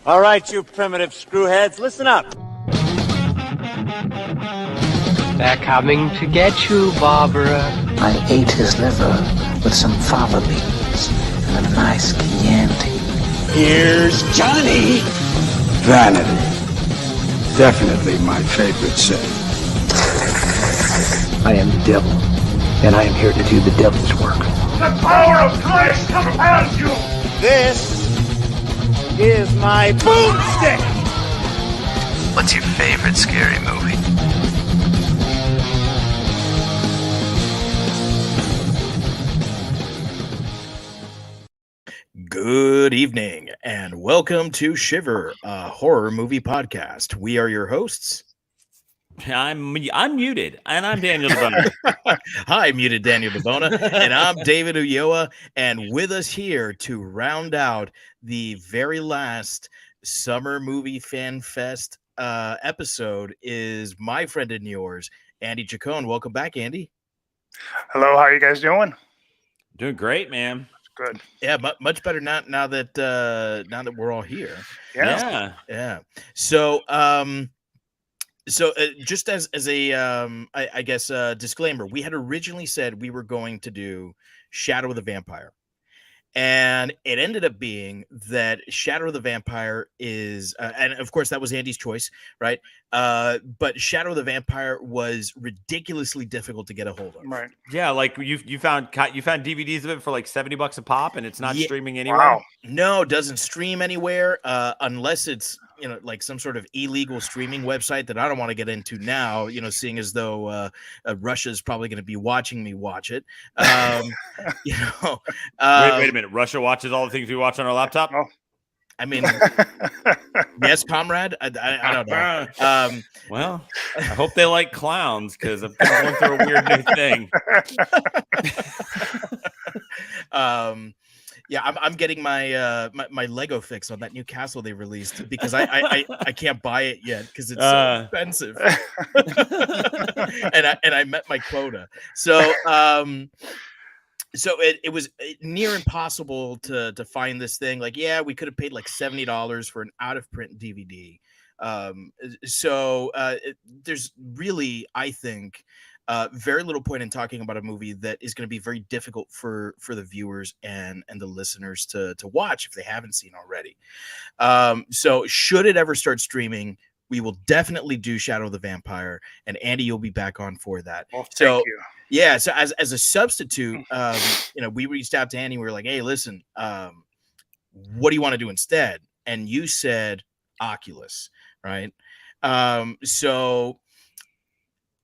All right, you primitive screwheads, listen up. They're coming to get you, Barbara. I ate his liver with some fava beans and a nice Chianti. Here's Johnny. Vanity. Definitely my favorite sin. I am the devil, and I am here to do the devil's work. The power of Christ compels you! This is my boomstick. What's your favorite scary movie? Good evening, and welcome to Shiver, a horror movie podcast. We are your hosts. I'm muted, and I'm Daniel DeBona. Hi, muted Daniel DeBona, and I'm David Ulloa, and with us here to round out the very last Summer Movie Fan Fest episode is my friend and yours, Andy Chacon. Welcome back, Andy. Hello, how are you guys doing? Doing great, man. Good. Yeah, much better now that we're all here. Yeah. So, just as a I guess disclaimer, we had originally said we were going to do Shadow of the Vampire, and it ended up being that Shadow of the Vampire is, and of course that was Andy's choice, right? But Shadow of the Vampire was ridiculously difficult to get a hold of. Right. Yeah, like you found DVDs of it for like $70 a pop, and it's not streaming anywhere. Wow. No, it doesn't stream anywhere unless it's like some sort of illegal streaming website that I don't want to get into now. Seeing as though Russia's probably going to be watching me watch it. Wait a minute. Russia watches all the things we watch on our laptop. Oh. I mean, yes, comrade. I don't know. Well, I hope they like clowns because I'm going through a weird new thing. Yeah, I'm getting my my Lego fix on that new castle they released because I can't buy it yet because it's so expensive. and I met my quota. So it was near impossible to find this thing. Like, yeah, we could have paid like $70 for an out of print DVD. There's really, I think, very little point in talking about a movie that is going to be very difficult for the viewers and the listeners to watch if they haven't seen already. So should it ever start streaming, we will definitely do Shadow of the Vampire, and Andy, you'll be back on for that. Well, thank you. Yeah, so as a substitute, we reached out to Andy. We were like, "Hey, listen, what do you want to do instead?" And you said Oculus, right? So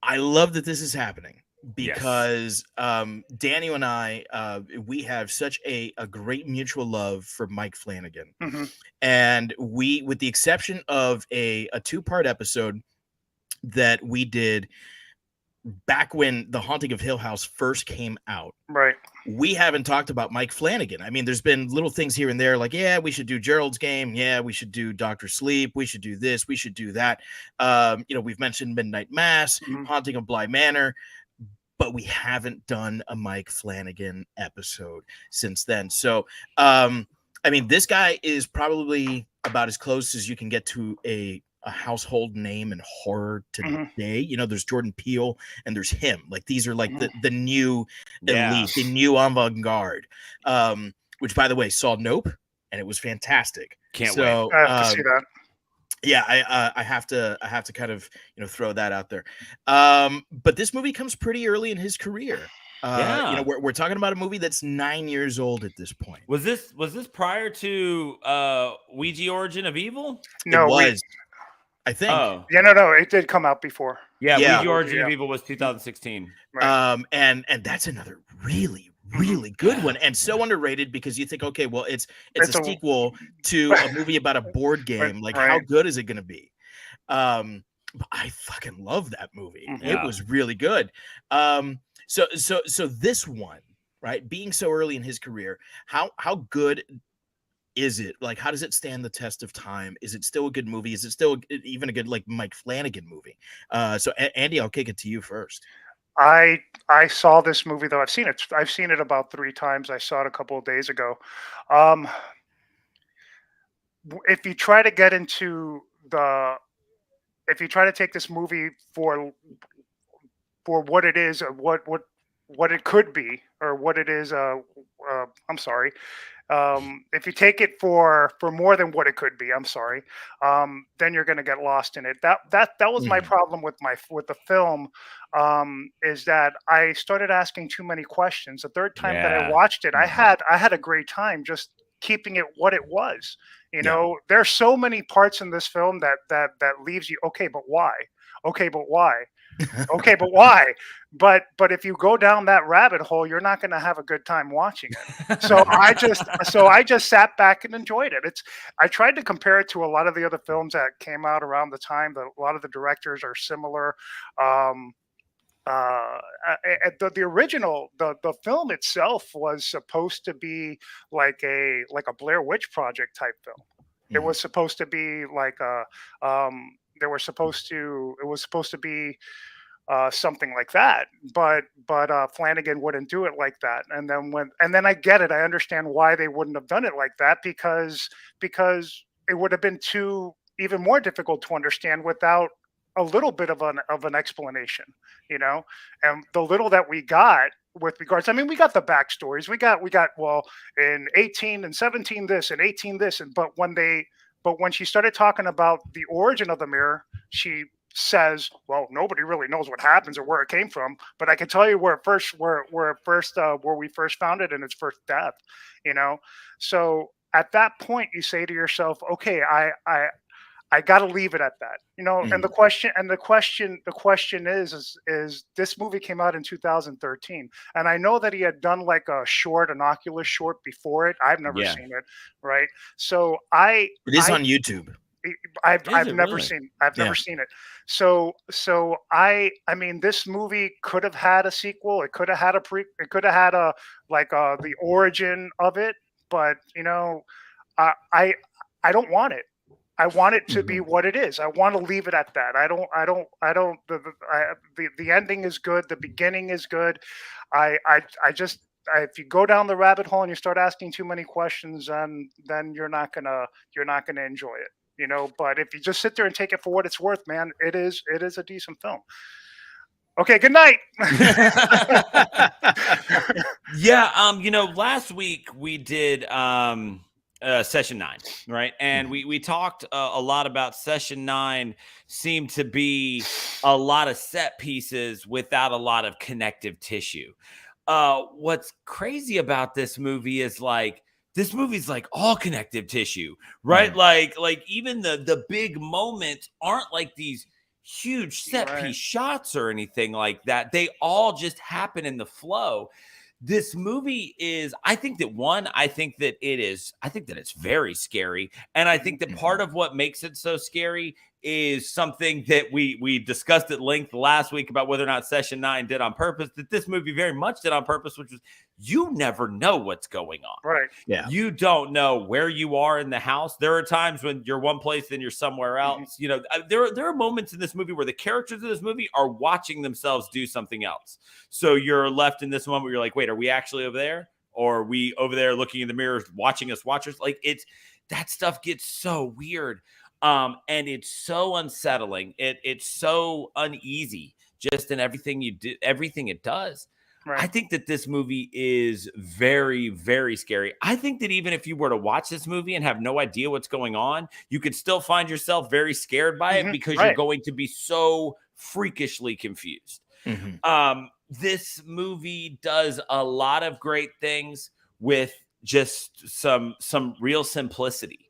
I love that this is happening because Daniel and I, we have such a great mutual love for Mike Flanagan, and we, with the exception of a 2-part episode that we did back when The Haunting of Hill House first came out, right? We haven't talked about Mike Flanagan. I mean, there's been little things here and there, like, yeah, we should do Gerald's Game. Yeah, we should do Dr. Sleep. We should do this. We should do that. We've mentioned Midnight Mass, Haunting of Bly Manor, but we haven't done a Mike Flanagan episode since then. So, this guy is probably about as close as you can get to a household name in horror today. There's Jordan Peele and there's him. Like, these are like the new elite, the new avant-garde, which, by the way, saw Nope, and it was fantastic. Can't wait. I have to see that. Yeah, I have to kind of throw that out there. But this movie comes pretty early in his career. We're talking about a movie that's 9 years old at this point. Was this prior to Ouija Origin of Evil? No, it was. I think. Oh. Yeah, no, it did come out before. Yeah, Ouija Origin of Evil was 2016. Right. And that's another really good one, and so underrated because you think, okay, well, it's a sequel to a movie about a board game. Like, how good is it going to be? But I fucking love that movie. It was really good. So this one, right, being so early in his career, how good is it? Like, how does it stand the test of time? Is it still a good movie? Is it still even a good, like, Mike Flanagan movie? So Andy, I'll kick it to you first. I saw this movie, though. I've seen it about 3 times. I saw it a couple of days ago. if you try to get into if you try to take this movie for what it is, or what it could be, or what it is, I'm sorry, if you take it for more than what it could be, I'm sorry, then you're going to get lost in it. That was my problem with the film, is that I started asking too many questions. The third time that I watched it, I had a great time just keeping it what it was. There's so many parts in this film that leaves you, okay, but why? Okay, but why? Okay, but why? But if you go down that rabbit hole, you're not going to have a good time watching it. So I just sat back and enjoyed it. I tried to compare it to a lot of the other films that came out around the time. That a lot of the directors are similar. The original, the film itself was supposed to be like a Blair Witch Project type film. It was supposed to be like it was supposed to be something like that, but Flanagan wouldn't do it like that. And then I get it. I understand why they wouldn't have done it like that, because it would have been even more difficult to understand without a little bit of an explanation, And the little that we got with regards, I mean, we got the backstories. We got well, in 18 and 17 this and 18 this, but when she started talking about the origin of the mirror, she says, well, nobody really knows what happens or where it came from, but I can tell you where we first found it in its first death, So at that point, you say to yourself, okay, I got to leave it at that, And the question is this movie came out in 2013, and I know that he had done like an Oculus short before it. I've never seen it, right? So it is on YouTube. I've never seen it. So I mean, this movie could have had a sequel. It could have had the origin of it, but I don't want it. I want it to be what it is. I want to leave it at that. The ending is good. The beginning is good. If you go down the rabbit hole and you start asking too many questions, then you're not gonna enjoy it. But if you just sit there and take it for what it's worth, man, it is a decent film. Okay, good night. Last week we did Session 9, right? And we talked a lot about Session 9 seemed to be a lot of set pieces without a lot of connective tissue. What's crazy about this movie is this movie's like all connective tissue, right? Like even the big moments aren't like these huge set piece shots or anything like that. They all just happen in the flow. This movie is, I think that it's very scary. And I think that part of what makes it so scary is something that we discussed at length last week about whether or not Session 9 did on purpose, that this movie very much did on purpose, which was you never know what's going on. Right. Yeah. You don't know where you are in the house. There are times when you're one place and you're somewhere else. There are moments in this movie where the characters of this movie are watching themselves do something else. So you're left in this moment where you're like, wait, are we actually over there? Or are we over there looking in the mirror, watching us watch us? Like that stuff gets so weird. And it's so unsettling. It's so uneasy just in everything it does. Right. I think that this movie is very, very scary. I think that even if you were to watch this movie and have no idea what's going on, you could still find yourself very scared by it because you're going to be so freakishly confused. This movie does a lot of great things with just some real simplicity.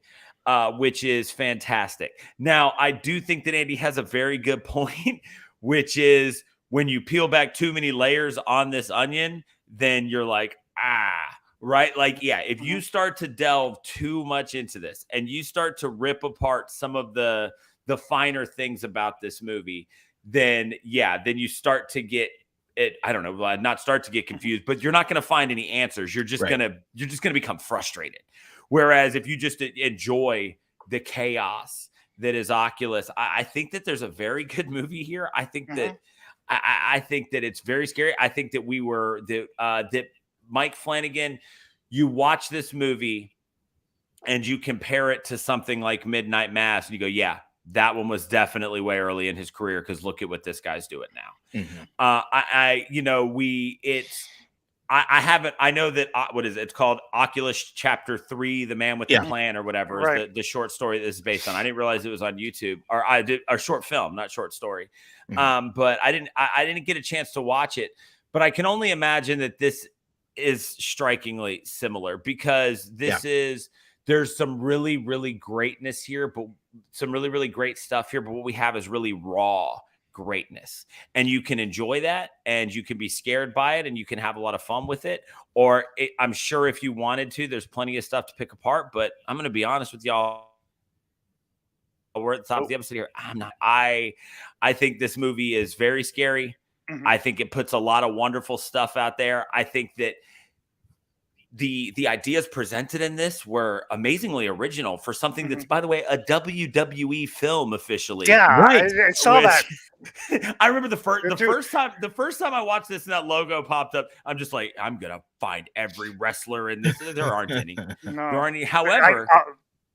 Which is fantastic. Now, I do think that Andy has a very good point, which is when you peel back too many layers on this onion, then you're like, right? Like, yeah, if you start to delve too much into this and you start to rip apart some of the finer things about this movie, then you start to get it. I don't know, not start to get confused, but you're not going to find any answers. You're just going to become frustrated. Whereas if you just enjoy the chaos that is Oculus, I think that there's a very good movie here. I think that I think that it's very scary. I think that that Mike Flanagan, you watch this movie and you compare it to something like Midnight Mass, and you go, yeah, that one was definitely way early in his career, because look at what this guy's doing now. I know that what is it? It's called Oculus Chapter 3, The Man with the Plan, or whatever, is the short story this is based on. I didn't realize it was on YouTube, or I did a short film, not short story. But I didn't get a chance to watch it, but I can only imagine that this is strikingly similar, because there's some really, really greatness here, but some really, really great stuff here. But what we have is really raw greatness, and you can enjoy that, and you can be scared by it, and you can have a lot of fun with it. Or I'm sure if you wanted to, there's plenty of stuff to pick apart. But I'm going to be honest with y'all. We're at the top of the episode here. I think this movie is very scary. I think it puts a lot of wonderful stuff out there. I think that the ideas presented in this were amazingly original for something that's, by the way, a WWE film officially. Yeah, right. I saw that. I remember the first time I watched this and that logo popped up, I'm just like, I'm gonna find every wrestler in this. There aren't any. There aren't any. However,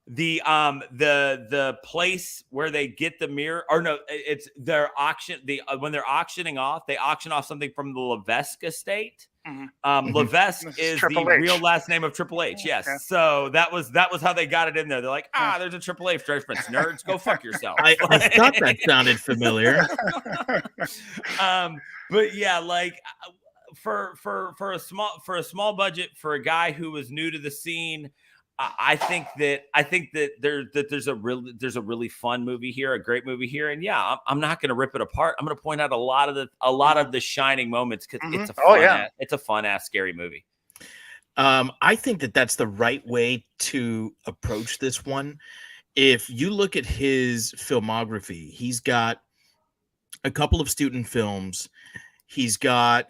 the place where they get the mirror, or no, it's their auction. When they're auctioning off, they auction off something from the Levesque estate. Levesque is the real last name of Triple H. Yes. Yeah. So that was how they got it in there. They're like, there's a Triple H reference. Nerds, go fuck yourself. I thought that sounded familiar. But yeah, like for a small budget, for a guy who was new to the scene, I think that there's a really fun movie here, a great movie here, and yeah, I'm not going to rip it apart. I'm going to point out a lot of the shining moments, because it's a fun ass scary movie. I think that that's the right way to approach this one. If you look at his filmography, he's got a couple of student films. He's got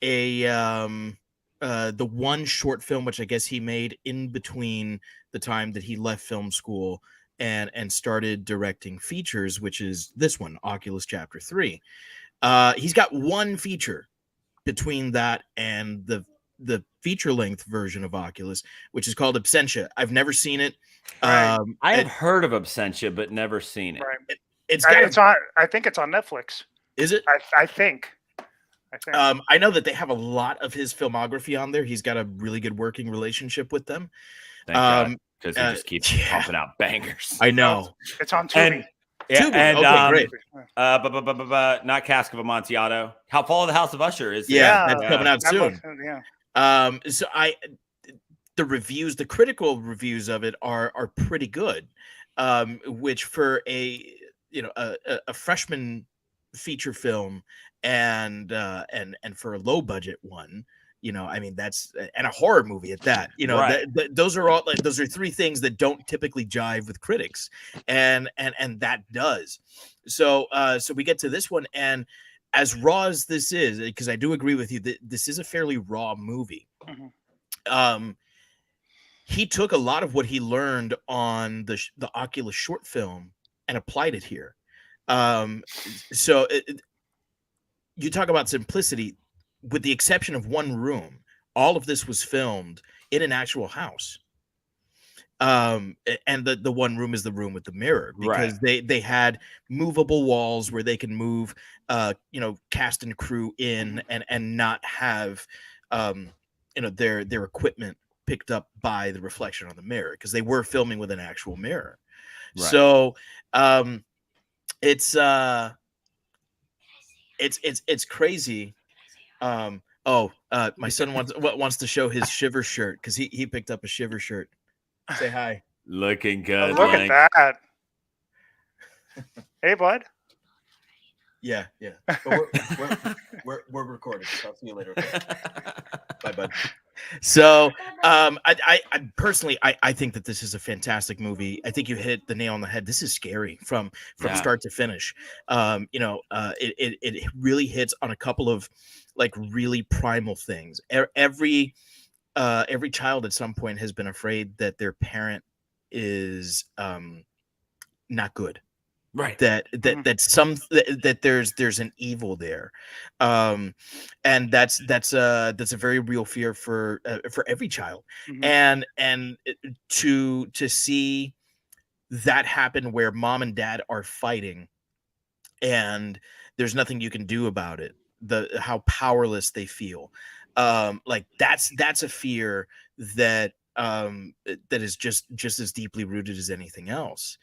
the one short film, which I guess he made in between the time that he left film school and started directing features, which is this one, Oculus Chapter 3. He's got one feature between that and the feature-length version of Oculus, which is called Absentia. I've never seen it. Right. I have heard of Absentia, but never seen it. Right. I think it's on Netflix. Is it? I think. I know that they have a lot of his filmography on there. He's got a really good working relationship with them. Thank God, because he just keeps pumping out bangers. I know. It's on Tubi. Tubi. Great. Not Cask of Amontillado. How Fall of the House of Usher is. That's coming out soon. So the critical reviews of it are pretty good, which for a freshman feature film and for a low budget one, I mean, that's, and a horror movie at that, right. Those are three things that don't typically jive with critics, and that does. So we get to this one, and as raw as this is, because I do agree with you that this is a fairly raw movie. He took a lot of what he learned on the Oculus short film and applied it here. You talk about simplicity. With the exception of one room, all of this was filmed in an actual house. And the one room is the room with the mirror, because they had movable walls where they can move, cast and crew in and not have, their equipment picked up by the reflection on the mirror, because they were filming with an actual mirror. Right. So it's crazy. My son wants to show his Shiver shirt, because he picked up a Shiver shirt. Say hi. Looking good. Look at that. Hey, bud. Yeah. But we're recording. So I'll see you later. Okay? Bye, bud. So, I personally think that this is a fantastic movie. I think you hit the nail on the head. This is scary from start to finish. It really hits on a couple of like really primal things. Every child at some point has been afraid that their parent is not good. Right. that there's an evil there, and that's a very real fear for every child, and to see that happen where mom and dad are fighting and there's nothing you can do about it, how powerless they feel, like that's a fear that that is just as deeply rooted as anything else,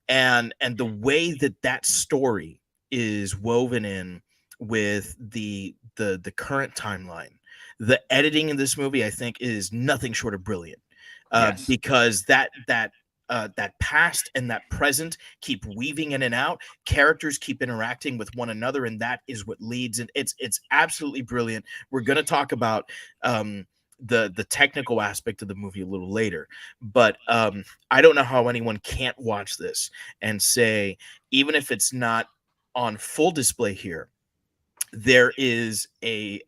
and the way that story is woven in with the current timeline, the editing in this movie I think is nothing short of brilliant, Yes. because that past and that present keep weaving in and out, characters keep interacting with one another, and that is what leads, and it's absolutely brilliant. We're going to talk about the technical aspect of the movie a little later, but I don't know how anyone can't watch this and say, even if it's not on full display here, there is a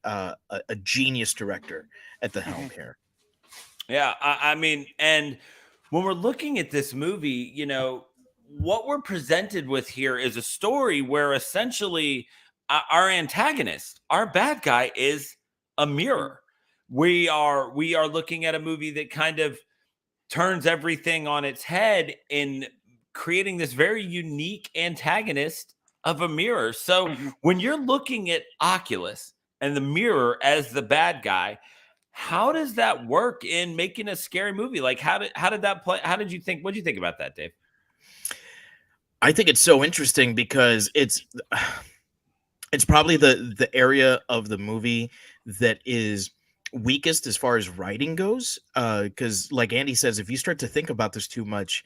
genius director at the helm here. Yeah, I mean, and when we're looking at this movie, you know, what we're presented with here is a story where essentially our antagonist, our bad guy, is a mirror. We are looking at a movie that kind of turns everything on its head in creating this very unique antagonist of a mirror. So when you're looking at Oculus and the mirror as the bad guy, how does that work in making a scary movie? Like, how did that play? How did you think? What did you think about that, Dave? I think it's so interesting because it's probably the area of the movie that is weakest as far as writing goes. Because, like Andy says, if you start to think about this too much,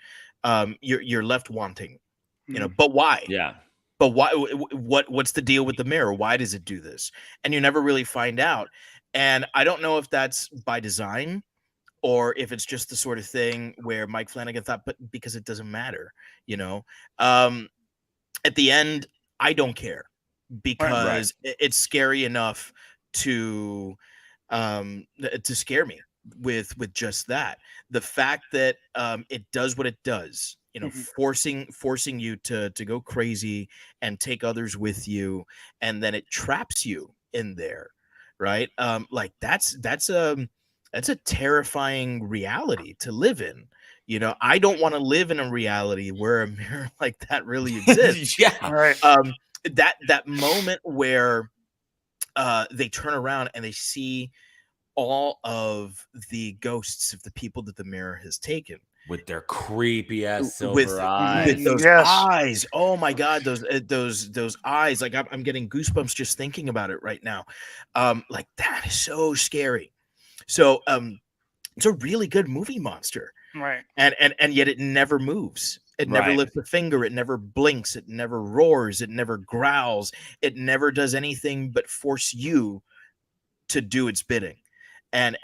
you're left wanting. You know, but why? Yeah. But why? What's the deal with the mirror? Why does it do this? And you never really find out. And I don't know if that's by design or if it's just the sort of thing where Mike Flanagan thought, but because it doesn't matter, you know. At the end, I don't care because it's scary enough to scare me with just that. The fact that it does what it does, you know, forcing you to go crazy and take others with you, and then it traps you in there, right? Like that's a terrifying reality to live in. You know, I don't want to live in a reality where a mirror like that really exists. Right. That moment where they turn around and they see all of the ghosts of the people that the mirror has taken With their creepy ass silver with eyes. those Yes. eyes. Oh my God, those eyes! Like I'm getting goosebumps just thinking about it right now. Like that is so scary. So it's a really good movie monster, Right. and yet it never moves. It never Right. lifts a finger. It never blinks. It never roars. It never growls. It never does anything but force you to do its bidding. And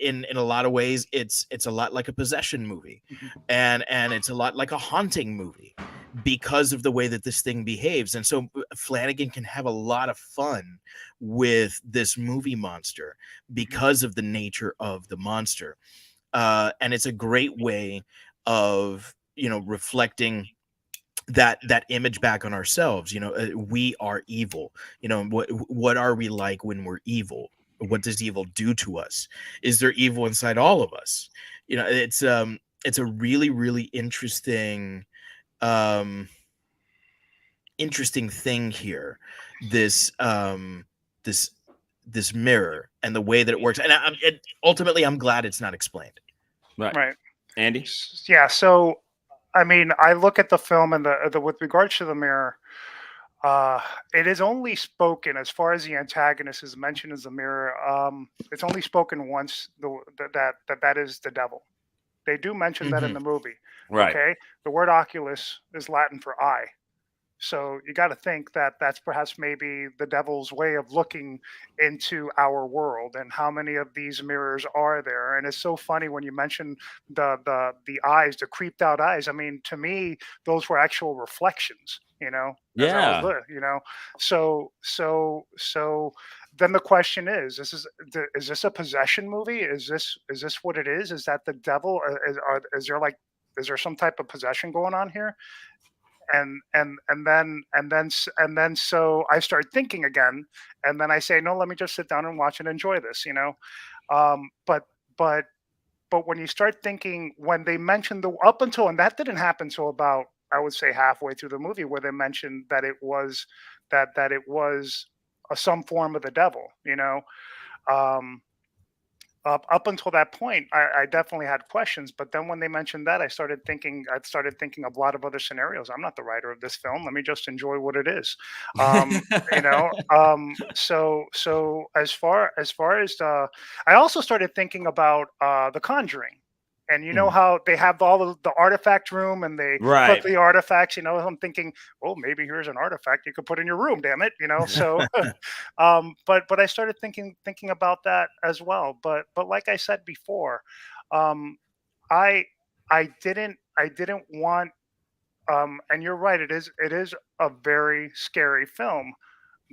in a lot of ways, it's a lot like a possession movie, and it's a lot like a haunting movie because of the way that this thing behaves. And so Flanagan can have a lot of fun with this movie monster because of the nature of the monster, and it's a great way of, you know, reflecting that image back on ourselves. You know, we are evil. You know, what are we like when we're evil? What does evil do to us? Is there evil inside all of us? You know, it's a really, really interesting thing here. This this mirror and the way that it works, and ultimately I'm glad it's not explained. Right. Andy? Yeah. So, I mean, I look at the film and the with regards to the mirror, it is only spoken as far as the antagonist is mentioned as the mirror. It's only spoken once. That is the devil. They do mention that in the movie. Right. Okay. The word Oculus is Latin for eye. So you got to think that that's perhaps maybe the devil's way of looking into our world, and how many of these mirrors are there. And it's so funny when you mention the eyes, the creeped out eyes. I mean, to me, those were actual reflections. You know, as I was Yeah. you know, so then the question is: is this a possession movie? Is this what it is? Is that the devil? Is there some type of possession going on here? and then so I start thinking again, and then I say, no, let me just sit down and watch and enjoy this, but but but when you start thinking, when they mentioned the up until, and that didn't happen until about, I would say, halfway through the movie, where they mentioned that it was some form of the devil, um, up until that point, I definitely had questions. But then when they mentioned that, I started thinking of a lot of other scenarios. I'm not the writer of this film. Let me just enjoy what it is. So as far as I also started thinking about The Conjuring. And you know how they have all of the artifact room, and they put the artifacts. I'm thinking, well, maybe here's an artifact you could put in your room. Damn it, So, but I started thinking about that as well. But like I said before, I I didn't want. And you're right. It is a very scary film,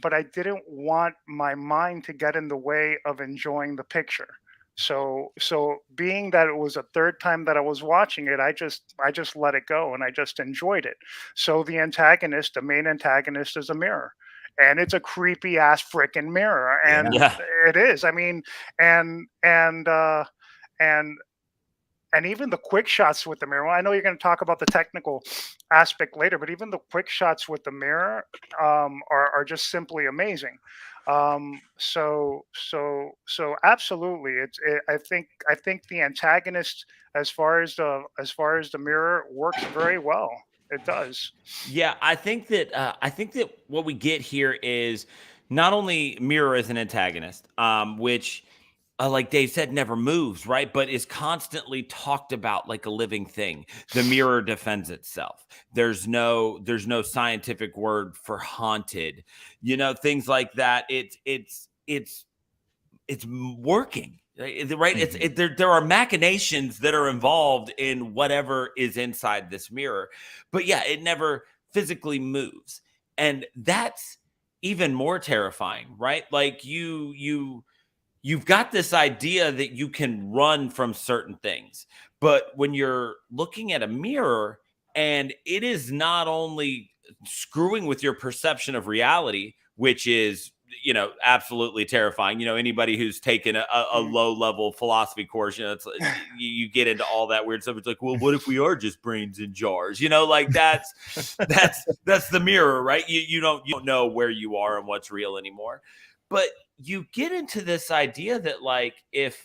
but I didn't want my mind to get in the way of enjoying the picture. So being that it was a third time that I was watching it, I just let it go, and I just enjoyed it. So the main antagonist, is a mirror, and it's a creepy ass freaking mirror, and Yeah. it is. I mean, and and uh, and and even the quick shots with the mirror. Well, I know you're going to talk about the technical aspect later, but even the quick shots with the mirror are just simply amazing. So absolutely, I think the antagonist, as far as the mirror, works very well. It does. Yeah, I think that what we get here is not only Mirror as an antagonist, which, like Dave said, never moves, right? But is constantly talked about like a living thing. The mirror defends itself. There's no scientific word for haunted, things like that. It's working, right? There are machinations that are involved in whatever is inside this mirror, but yeah, it never physically moves, and that's even more terrifying, right? Like you've got this idea that you can run from certain things, but when you're looking at a mirror, and it is not only screwing with your perception of reality, which is absolutely terrifying. Anybody who's taken a low level philosophy course, it's you get into all that weird stuff. It's like, well, what if we are just brains in jars? Like that's the mirror, right? You don't know where you are and what's real anymore. But you get into this idea that, like, if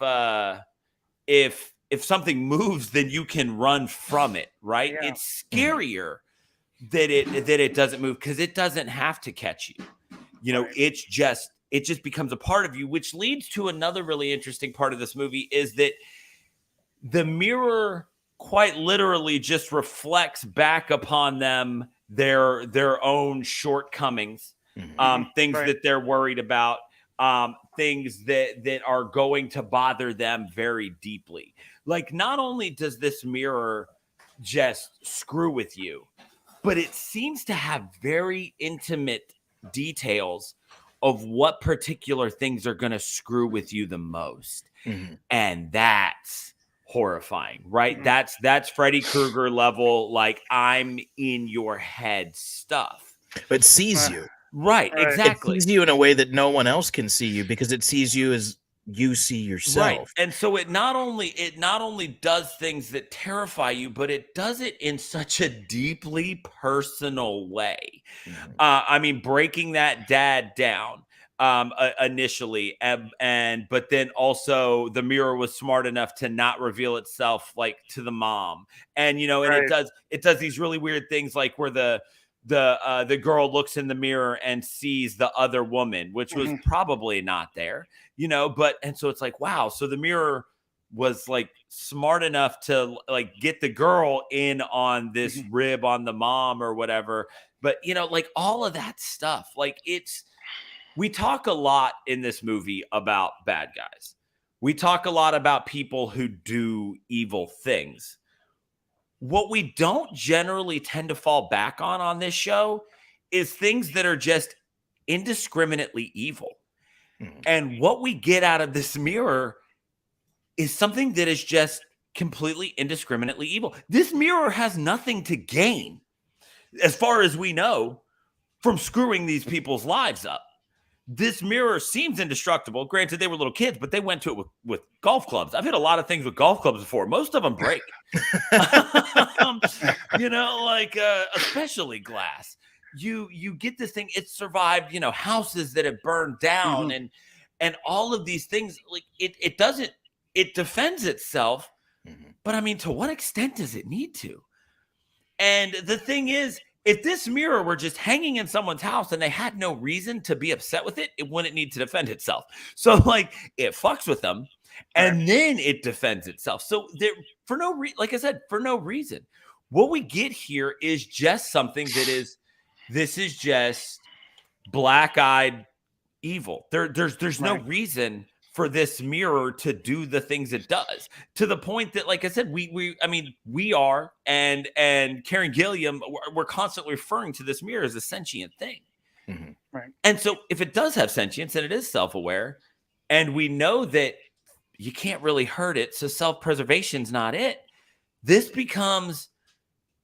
something moves, then you can run from it, right? Yeah. It's scarier that it doesn't move, because it doesn't have to catch you. Right. It just becomes a part of you, which leads to another really interesting part of this movie, is that the mirror quite literally just reflects back upon them their own shortcomings, things Right. that they're worried about, things that are going to bother them very deeply. Like, not only does this mirror just screw with you, but it seems to have very intimate details of what particular things are going to screw with you the most. And that's horrifying, right? That's Freddy Krueger level, like, I'm in your head stuff. But sees you. Right, Right. exactly. It sees you in a way that no one else can see you, because it sees you as you see yourself. Right. And so it not only does things that terrify you, but it does it in such a deeply personal way. I mean, breaking that dad down initially, but then also the mirror was smart enough to not reveal itself, like, to the mom. And and Right. it does these really weird things, like where the girl looks in the mirror and sees the other woman, which was probably not there, and so it's like, wow, so the mirror was, like, smart enough to, like, get the girl in on this rib on the mom or whatever. But like, all of that stuff, like, we talk a lot in this movie about bad guys. We talk a lot about people who do evil things. What we don't generally tend to fall back on this show is things that are just indiscriminately evil. And what we get out of this mirror is something that is just completely indiscriminately evil. This mirror has nothing to gain. as far as we know, from screwing these people's lives up. This mirror seems indestructible. Granted, they were little kids, but they went to it with golf clubs. I've hit a lot of things with golf clubs before. Most of them break. Especially glass. You get this thing. It survived, houses that have burned down and all of these things. Like it defends itself. But I mean, to what extent does it need to? And the thing is, if this mirror were just hanging in someone's house and they had no reason to be upset with it, it wouldn't need to defend itself. So it fucks with them and then it defends itself. So for no reason. What we get here is just something this is just black-eyed evil. There's no reason for this mirror to do the things it does, to the point that, like I said, we are, and Karen Gilliam, we're constantly referring to this mirror as a sentient thing. Right. And so if it does have sentience and it is self-aware, and we know that you can't really hurt it, so self-preservation's not it, this becomes,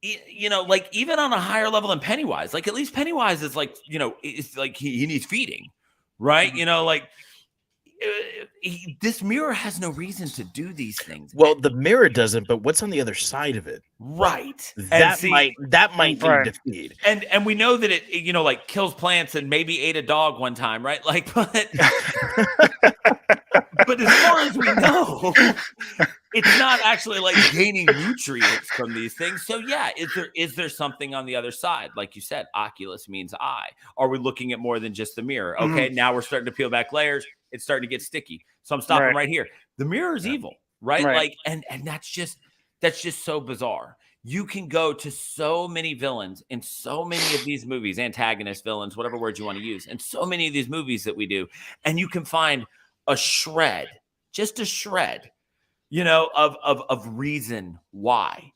even on a higher level than Pennywise, at least Pennywise is it's like he needs feeding, right? This mirror has no reason to do these things. Well, the mirror doesn't, but what's on the other side of it? Right. That might be defeat. And we know that it kills plants and maybe ate a dog one time, right? But as far as we know, it's not actually gaining nutrients from these things. So yeah, is there something on the other side? Like you said, Oculus means eye. Are we looking at more than just the mirror? Okay, now we're starting to peel back layers. It's starting to get sticky. So I'm stopping right here. The mirror is evil, right? And that's just so bizarre. You can go to so many villains in so many of these movies, antagonists, villains, whatever word you want to use, and so many of these movies that we do, and you can find just a shred, of reason why.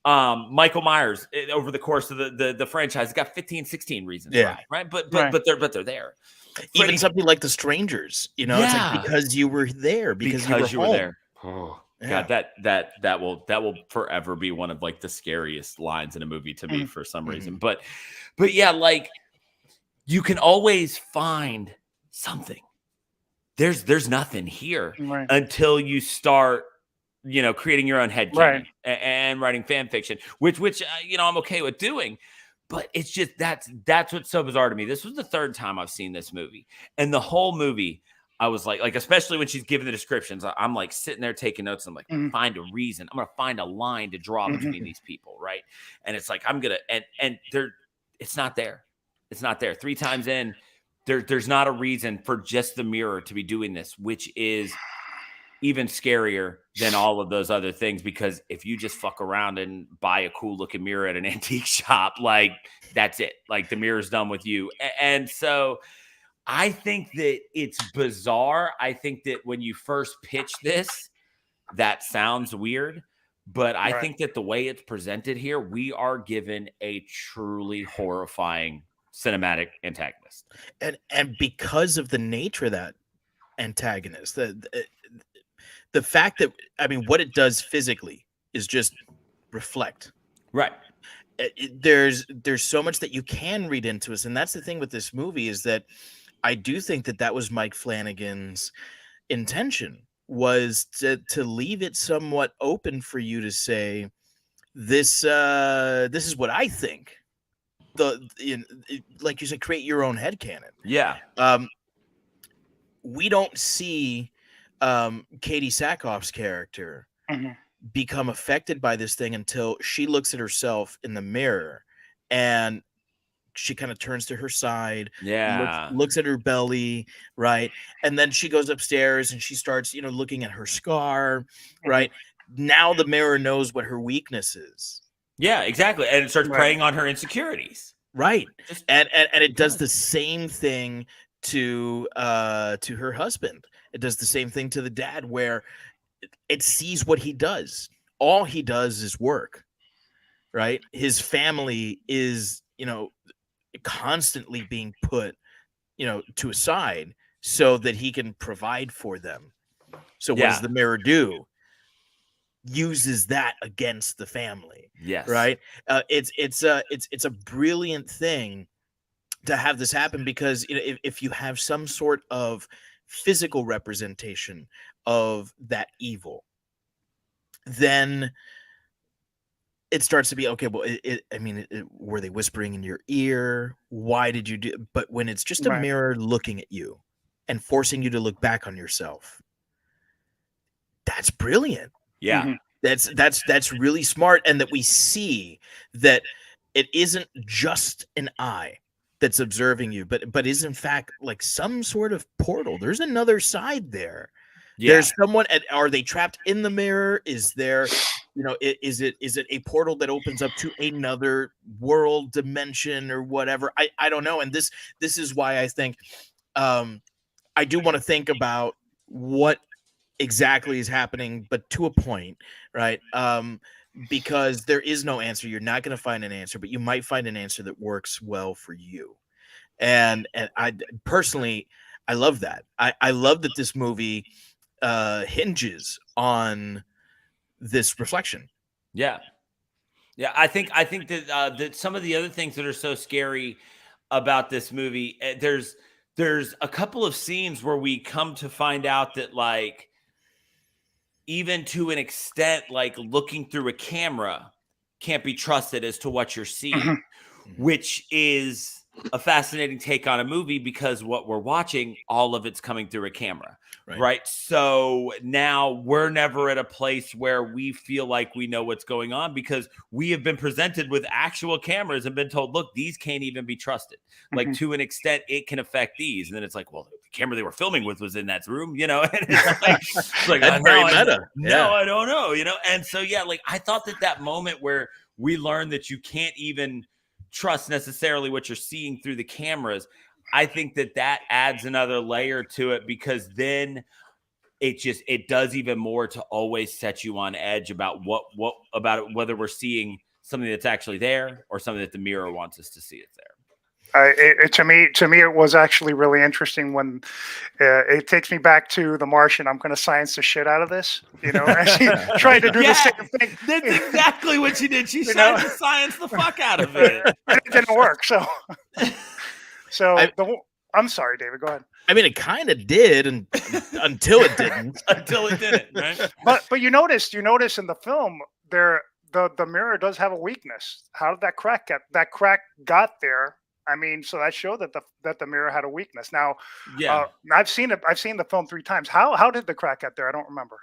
Michael Myers, over the course of the franchise, got 15, 16 reasons why, right? But they're there. Even something like The Strangers, it's because you were there, because you were there. Oh God, that will forever be one of the scariest lines in a movie to me for some reason. But yeah, you can always find something. There's nothing here until you start, creating your own headcanon and writing fan fiction, which I'm okay with doing. But it's just that's what's so bizarre to me. This was the third time I've seen this movie, and the whole movie, I was like especially when she's giving the descriptions, I'm sitting there taking notes. And I'm find a reason. I'm gonna find a line to draw between these people, right? And it's I'm gonna and there, it's not there. It's not there. 3 times in, there's not a reason for just the mirror to be doing this, which is even scarier than all of those other things, because if you just fuck around and buy a cool looking mirror at an antique shop, that's it. The mirror's done with you. And so I think that it's bizarre. I think that when you first pitch this, that sounds weird, but I think that the way it's presented here, we are given a truly horrifying cinematic antagonist. And because of the nature of that antagonist, the fact that, what it does physically is just reflect. Right. There's so much that you can read into us. And that's the thing with this movie, is that I do think that was Mike Flanagan's intention, was to leave it somewhat open for you to say, this is what I think. Like you said, create your own headcanon. Yeah. We don't see Katie Sackhoff's character become affected by this thing until she looks at herself in the mirror, and she kind of turns to her side, looks at her belly, right? And then she goes upstairs and she starts, looking at her scar, right? Now the mirror knows what her weakness is. Yeah, exactly. And it starts preying on her insecurities. Right. And it does the same thing to her husband. It does the same thing to the dad, where it sees what he does. All he does is work, right? His family is, constantly being put, to a side so that he can provide for them. So what does the mirror do? uses that against the family. Yes. Right. It's a brilliant thing to have this happen, because if you have some sort of physical representation of that evil, then it starts to be okay. Well, were they whispering in your ear? Why did you do? But when it's just a mirror looking at you and forcing you to look back on yourself, that's brilliant. Yeah. That's really smart. And that we see that it isn't just an eye that's observing you, but is in fact like some sort of portal. There's another side there. Yeah. There's someone. Are they trapped in the mirror? Is there, is it a portal that opens up to another world, dimension, or whatever? I don't know. And this is why I think I do want to think about what exactly is happening, but to a point, right? Because there is no answer. You're not going to find an answer, but you might find an answer that works well for you. And I personally, I love that. I love that this movie hinges on this reflection. Yeah. I think that some of the other things that are so scary about this movie, there's a couple of scenes where we come to find out that, like, even to an extent, like looking through a camera can't be trusted as to what you're seeing, which is a fascinating take on a movie, because what we're watching, all of it's coming through a camera, right? So now we're never at a place where we feel like we know what's going on, because we have been presented with actual cameras and been told, look, these can't even be trusted. Like, to an extent, it can affect these. And then it's like, well, the camera they were filming with was in that room, and it's like that's very meta. No, I don't know, And so, like, I thought that moment where we learned that you can't even trust necessarily what you're seeing through the cameras, I think that adds another layer to it, because then it does even more to always set you on edge about what about it, whether we're seeing something that's actually there or something that the mirror wants us to see is there. To me, it was actually really interesting when it takes me back to The Martian. I'm going to science the shit out of this, and she tried to do the same thing. That's exactly what she did. She tried to science the fuck out of it. It didn't work. I'm sorry, David. Go ahead. I mean, it kind of did, until it didn't. Until it didn't, right? But you notice in the film there, the mirror does have a weakness. How did that crack got there? I mean, so that showed that the mirror had a weakness. Now, I've seen it. I've seen the film 3 times. How did the crack get there? I don't remember.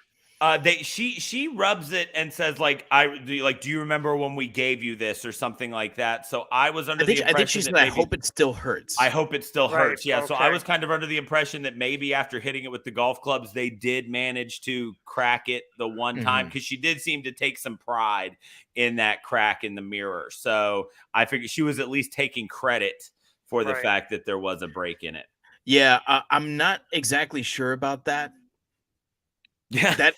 She rubs it and says, like, do you remember when we gave you this or something like that? So I was under the impression, I think she said, I hope it still hurts. I hope it still hurts. Yeah. Okay. So I was kind of under the impression that maybe after hitting it with the golf clubs, they did manage to crack it the one time, because she did seem to take some pride in that crack in the mirror. So I figured she was at least taking credit for the fact that there was a break in it. Yeah. I'm not exactly sure about that. Yeah,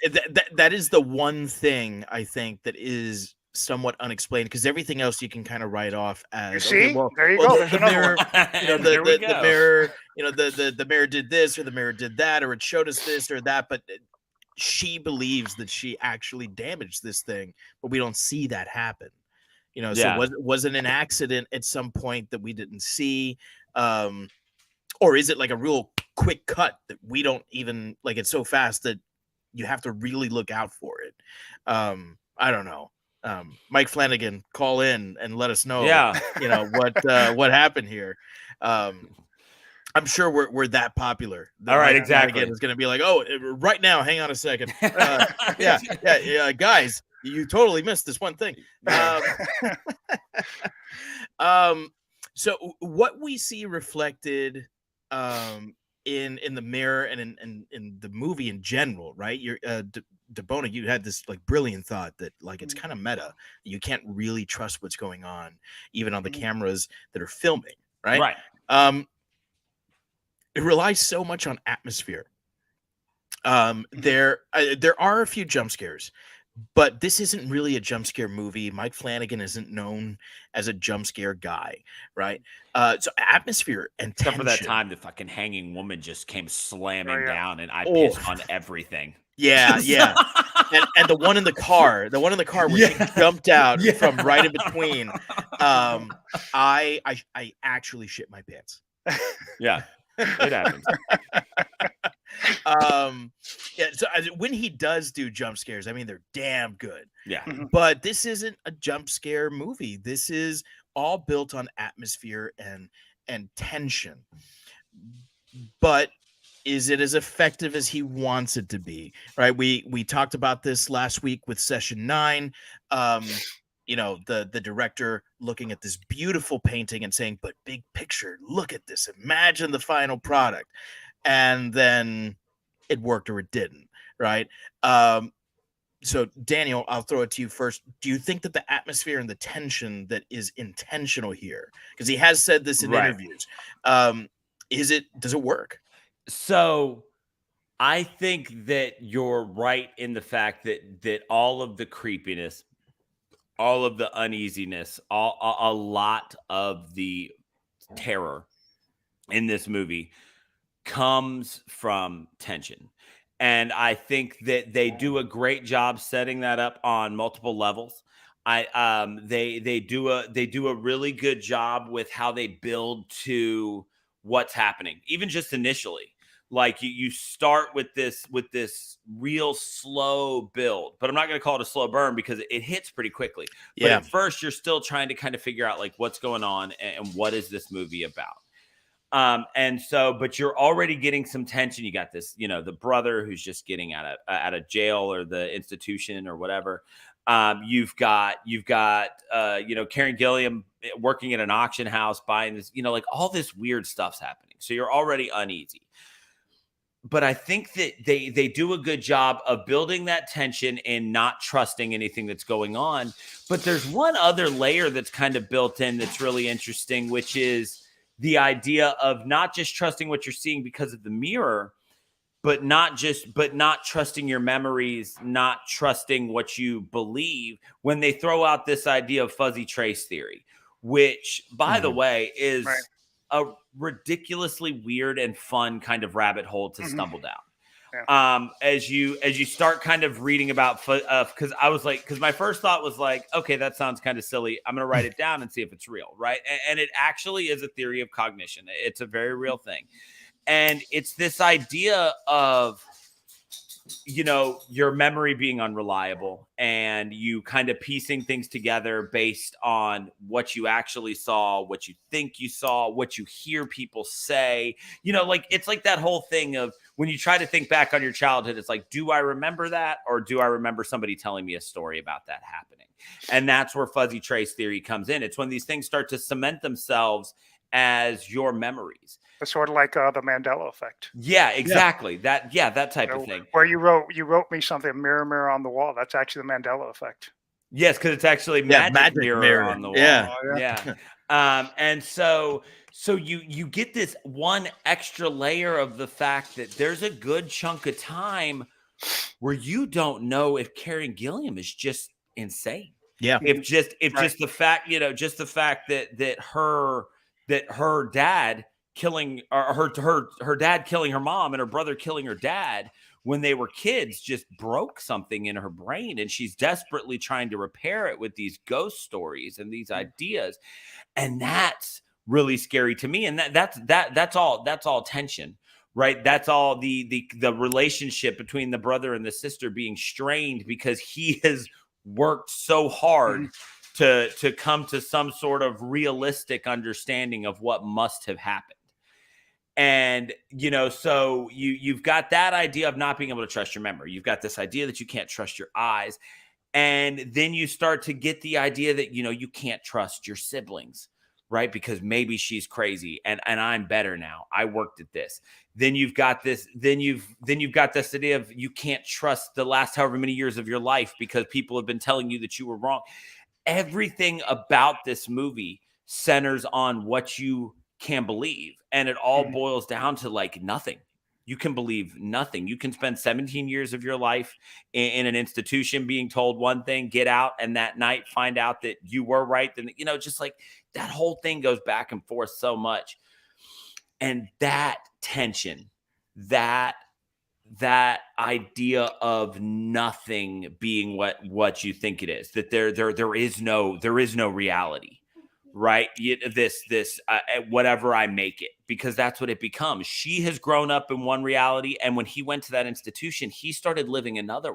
that is the one thing I think that is somewhat unexplained, because everything else you can kind of write off as, you see, there you go. The mirror, the mirror, the mirror did this, or the mirror did that, or it showed us this or that, but she believes that she actually damaged this thing, but we don't see that happen. So was it an accident at some point that we didn't see, or is it like a real quick cut that we don't even, like, it's so fast that you have to really look out for it? I don't know. Mike Flanagan, call in and let us know. What happened here. I'm sure we're that popular. All right, exactly. It's going to be like, oh, right now, hang on a second. Guys, you totally missed this one thing. So what we see reflected in the mirror and in the movie in general, right? You're DeBona, you had this like brilliant thought that, like, it's kind of meta. You can't really trust what's going on, even on the cameras that are filming, right? Right. It relies so much on atmosphere. There are a few jump scares, but this isn't really a jump scare movie. Mike Flanagan isn't known as a jump scare guy, right? So atmosphere and tension. Except for that time the fucking hanging woman just came slamming down, and I pissed on everything. Yeah. and the one in the car where she jumped out from right in between. I actually shit my pants. Yeah, it happens. So when he does do jump scares, I mean, they're damn good. Yeah. But this isn't a jump scare movie. This is all built on atmosphere and tension. But is it as effective as he wants it to be? Right? We talked about this last week with Session 9. The director looking at this beautiful painting and saying, but big picture, look at this, imagine the final product. And then it worked or it didn't, right? So Daniel, I'll throw it to you first. Do you think that the atmosphere and the tension that is intentional here, because he has said this in interviews, does it work? So I think that you're right in the fact that all of the creepiness, all of the uneasiness, a lot of the terror in this movie comes from tension. And I think that they do a great job setting that up on multiple levels. They do a really good job with how they build to what's happening, even just initially. Like you start with this real slow build, but I'm not going to call it a slow burn because it hits pretty quickly. But at first, you're still trying to kind of figure out like what's going on and what is this movie about. But you're already getting some tension. You got this, the brother who's just getting out of jail or the institution or whatever. You've got Karen Gilliam working at an auction house buying this, like all this weird stuff's happening. So you're already uneasy. But I think that they do a good job of building that tension and not trusting anything that's going on. But there's one other layer that's kind of built in that's really interesting, which is the idea of not just trusting what you're seeing because of the mirror, but not trusting your memories, not trusting what you believe when they throw out this idea of fuzzy trace theory, which, by the way, is a ridiculously weird and fun kind of rabbit hole to stumble down. Yeah. As you start kind of reading about, because my first thought was like, okay, that sounds kind of silly. I'm going to write it down and see if it's real. Right. And it actually is a theory of cognition. It's a very real thing. And it's this idea of, your memory being unreliable and you kind of piecing things together based on what you actually saw, what you think you saw, what you hear people say, it's like that whole thing of when you try to think back on your childhood, it's like, do I remember that? Or do I remember somebody telling me a story about that happening? And that's where fuzzy trace theory comes in. It's when these things start to cement themselves as your memories. It's sort of like the Mandela effect. Yeah, exactly. Yeah. That type of thing. Where you wrote me something, mirror, mirror on the wall. That's actually the Mandela effect. Yes, because it's actually magic mirror on the wall. Yeah. And so you get this one extra layer of the fact that there's a good chunk of time where you don't know if Karen Gilliam is just insane. Yeah. If just the fact, that her dad killing her dad killing her mom and her brother killing her dad when they were kids just broke something in her brain, and she's desperately trying to repair it with these ghost stories and these ideas. And that's really scary to me. And that's all tension, right? That's all the relationship between the brother and the sister being strained because he has worked so hard to come to some sort of realistic understanding of what must have happened. And, so you've got that idea of not being able to trust your memory. You've got this idea that you can't trust your eyes. And then you start to get the idea that, you can't trust your siblings, right? Because maybe she's crazy and I'm better now. I worked at this. Then you've got this idea of you can't trust the last however many years of your life because people have been telling you that you were wrong. Everything about this movie centers on what you can believe. And it all boils down to like nothing. You can believe nothing. You can spend 17 years of your life in an institution being told one thing, get out, and that night find out that you were right. Then, just like that whole thing goes back and forth so much. And that tension, that that idea of nothing being what you think it is, that there is no reality, right? This whatever I make it, because that's what it becomes. She has grown up in one reality, and when he went to that institution, he started living another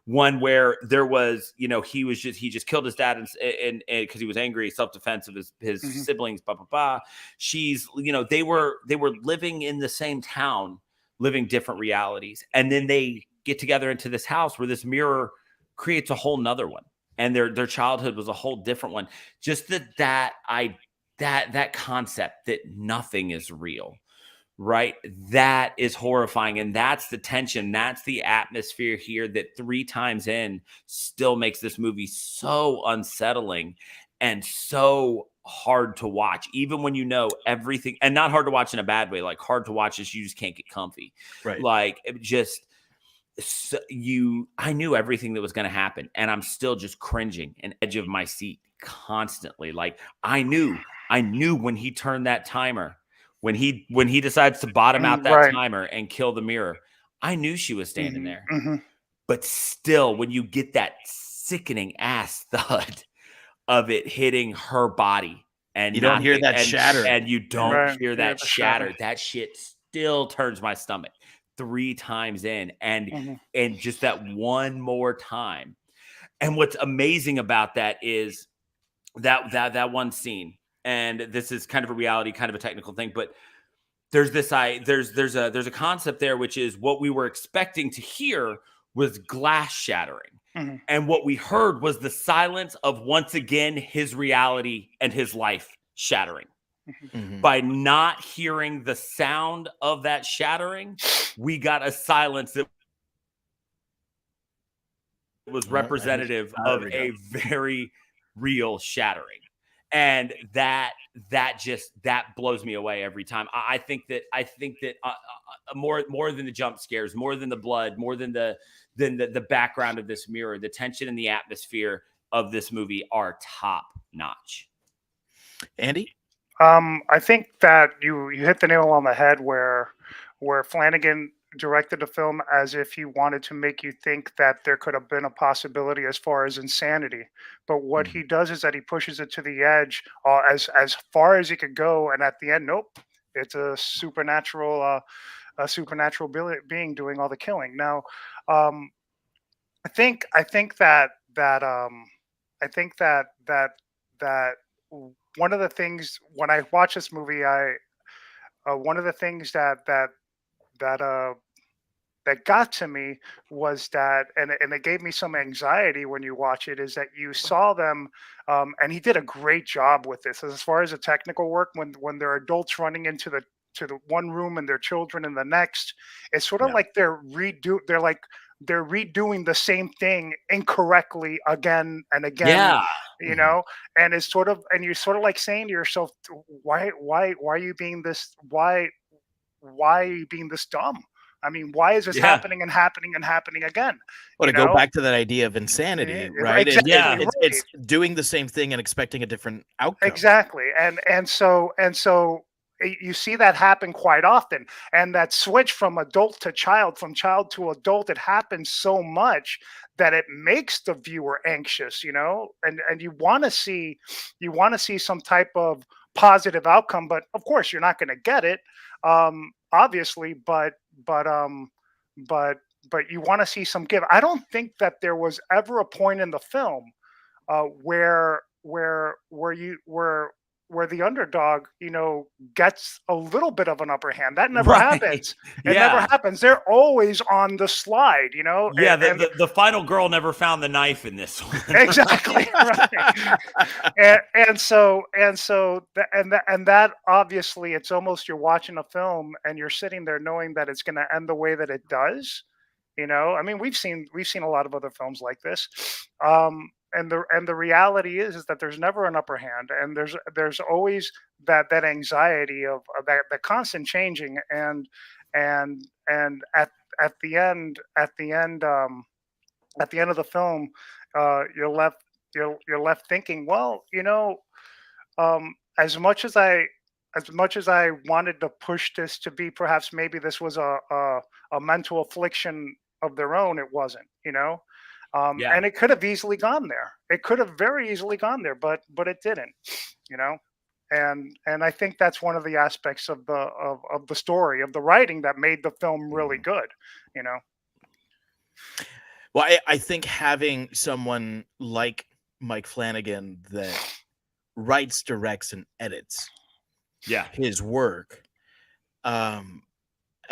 one where there was, he just killed his dad and because he was angry, self-defense of his siblings, blah blah blah. She's, they were living in the same town, living different realities, and then they get together into this house where this mirror creates a whole nother one, and their childhood was a whole different one. Just that concept that nothing is real, right? That is horrifying, and that's the tension, that's the atmosphere here that 3 times in still makes this movie so unsettling and so hard to watch, even when you know everything. And not hard to watch in a bad way, like hard to watch is you just can't get comfy, right? Like it just I knew everything that was going to happen, and I'm still just cringing and edge of my seat constantly. Like I knew when he turned that timer, when he decides to bottom out that timer and kill the mirror, I knew she was standing there. But still, when you get that sickening ass thud of it hitting her body, and you don't hear that shatter, and you don't hear that shatter, that shit still turns my stomach 3 times in, and just that one more time. And what's amazing about that is that one scene, and this is kind of a reality, kind of a technical thing, but there's a concept there, which is what we were expecting to hear was glass shattering. And what we heard was the silence of, once again, his reality and his life shattering. By not hearing the sound of that shattering, we got a silence that was representative of a very real shattering. And that blows me away every time. I think that more than the jump scares, more than the blood, more than the background of this mirror, the tension and the atmosphere of this movie are top notch. Andy? I think that you hit the nail on the head where Flanagan directed the film as if he wanted to make you think that there could have been a possibility as far as insanity. But what he does is that he pushes it to the edge as far as he could go, and at the end, nope, it's a supernatural being doing all the killing. Now, I think that one of the things when I watch this movie, one of the things that got to me was that, and it gave me some anxiety when you watch it, is that you saw them, and he did a great job with this as far as the technical work. When there are adults running into the one room and their children in the next, it's sort of like they're redoing the same thing incorrectly again and again. And it's sort of, and you're sort of like saying to yourself, why are you being this? Why are you being this dumb? I mean, why is this happening and happening and happening again? Well, to go back to that idea of insanity, right? Exactly, it's doing the same thing and expecting a different outcome. Exactly, and so you see that happen quite often, and that switch from adult to child, from child to adult, it happens so much that it makes the viewer anxious, and you want to see some type of positive outcome, but of course you're not going to get it, obviously, but you want to see some give. I don't think that there was ever a point in the film where the underdog, gets a little bit of an upper hand. That never happens. It never happens. They're always on the slide, Yeah, the final girl never found the knife in this one. Exactly. Right. and that obviously, it's almost, you're watching a film and you're sitting there knowing that it's going to end the way that it does. I mean, we've seen a lot of other films like this. And the reality is that there's never an upper hand, and there's always that anxiety of that constant changing, and at the end of the film, you're left thinking, well, as much as I as much as I wanted to push this to be perhaps maybe this was a mental affliction of their own, it wasn't, you know. Yeah. And it could have easily gone there. It could have very easily gone there, but it didn't, you know. And I think that's one of the aspects of the story, of the writing, that made the film really good, you know. Well, I think having someone like Mike Flanagan that writes, directs, and edits his work, I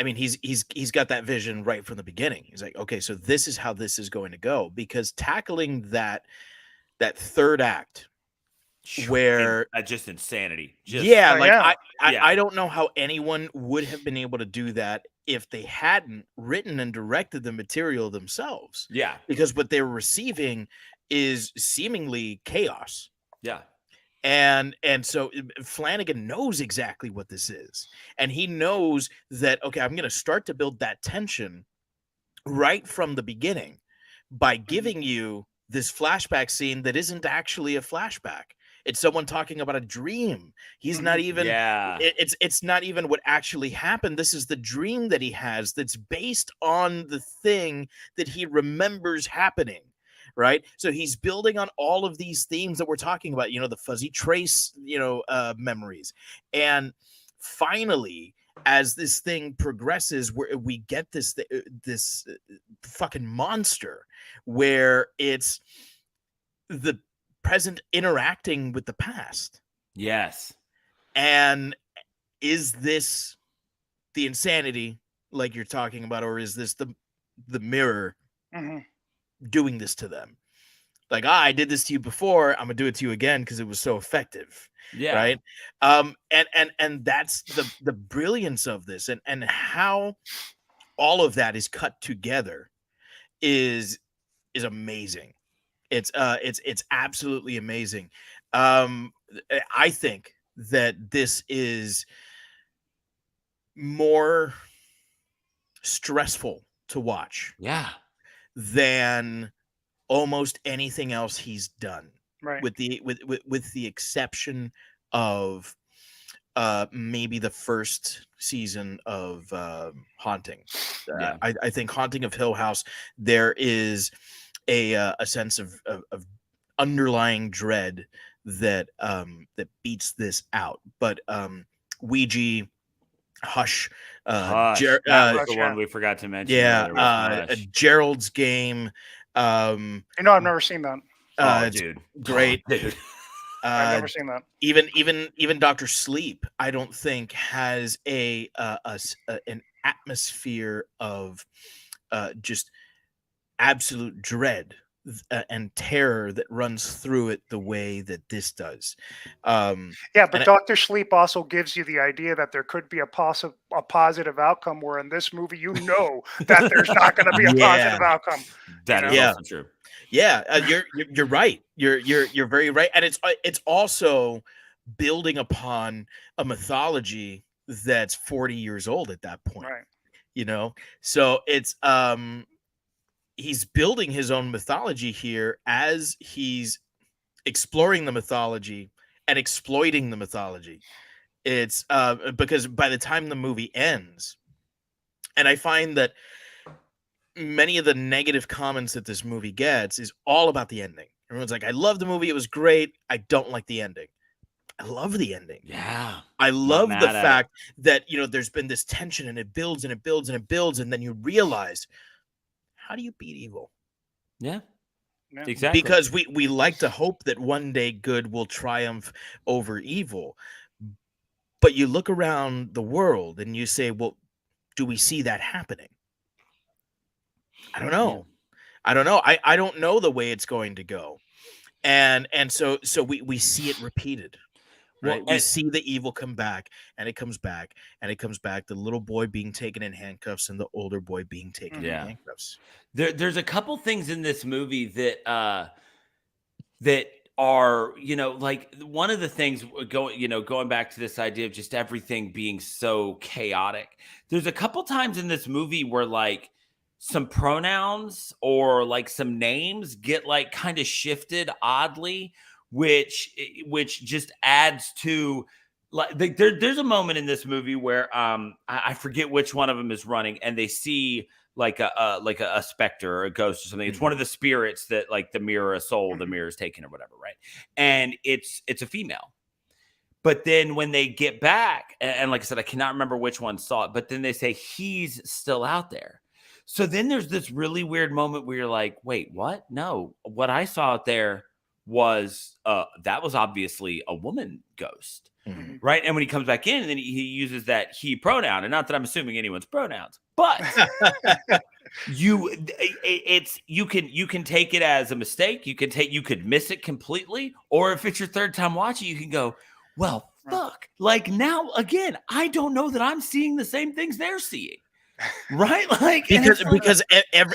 mean, he's got that vision right from the beginning. He's like, okay, so this is how this is going to go, because tackling that third act where just insanity. I don't know how anyone would have been able to do that if they hadn't written and directed the material themselves. Yeah. Because what they were receiving is seemingly chaos. Yeah. And so Flanagan knows exactly what this is. And he knows that, okay, I'm going to start to build that tension right from the beginning by giving you this flashback scene that isn't actually a flashback. It's someone talking about a dream. He's not even, it's not even what actually happened. This is the dream that he has that's based on the thing that he remembers happening. Right. So he's building on all of these themes that we're talking about, you know, the fuzzy trace, you know, memories. And finally, as this thing progresses, we get this fucking monster where it's the present interacting with the past. Yes. And is this the insanity like you're talking about, or is this the mirror doing this to them? Like, I did this to you before, I'm gonna do it to you again because it was so effective. Yeah. Right. And that's the brilliance of this, and how all of that is cut together is amazing. It's absolutely amazing. I think that this is more stressful to watch than almost anything else he's done. Right. With the exception of maybe the first season of Haunting. I think Haunting of Hill House, there is a sense of underlying dread that beats this out. But Ouija, Hush, Hush. That was the one we forgot to mention. Gerald's Game. You know, I've never seen that. Dude, great. Dude. I've never seen that. Even Dr. Sleep, I don't think has an atmosphere of just absolute dread and terror that runs through it the way that this does. But Dr. Sleep also gives you the idea that there could be a positive outcome, where in this movie, you know that there's not going to be a positive outcome. That is also true. Yeah, you're right. You're very right, and it's also building upon a mythology that's 40 years old at that point. Right. You know, so it's he's building his own mythology here as he's exploring the mythology and exploiting the mythology. It's because by the time the movie ends, and I find that many of the negative comments that this movie gets is all about the ending. Everyone's like, I love the movie. It was great. I don't like the ending. I love the ending. Yeah. I love the fact that, you know, there's been this tension and it builds and it builds and it builds. And then you realize, how do you beat evil? Yeah. Exactly. Because we like to hope that one day good will triumph over evil. But you look around the world and you say, well, do we see that happening? I don't know. I don't know. I don't know the way it's going to go. And so we see it repeated. Right. We see the evil come back, and it comes back, and it comes back. The little boy being taken in handcuffs and the older boy being taken in handcuffs. There's a couple things in this movie that that are, you know, like one of the things going back to this idea of just everything being so chaotic. There's a couple times in this movie where like some pronouns or like some names get like kind of shifted oddly, which just adds to Like there's a moment in this movie where I forget which one of them is running, and they see like a specter or a ghost or something. It's one of the spirits that like the mirror, a soul, the mirror is taken or whatever, right? And it's a female. But then when they get back, and like I said, I cannot remember which one saw it, but then they say he's still out there. So then there's this really weird moment where you're like, wait, what? No, what I saw out there was that was obviously a woman ghost. Right. And when he comes back in, and then he uses that he pronoun, and not that I'm assuming anyone's pronouns, but you can take it as a mistake. You could miss it completely. Or if it's your third time watching, you can go, well, fuck. Like now, again, I don't know that I'm seeing the same things they're seeing. Right. Like because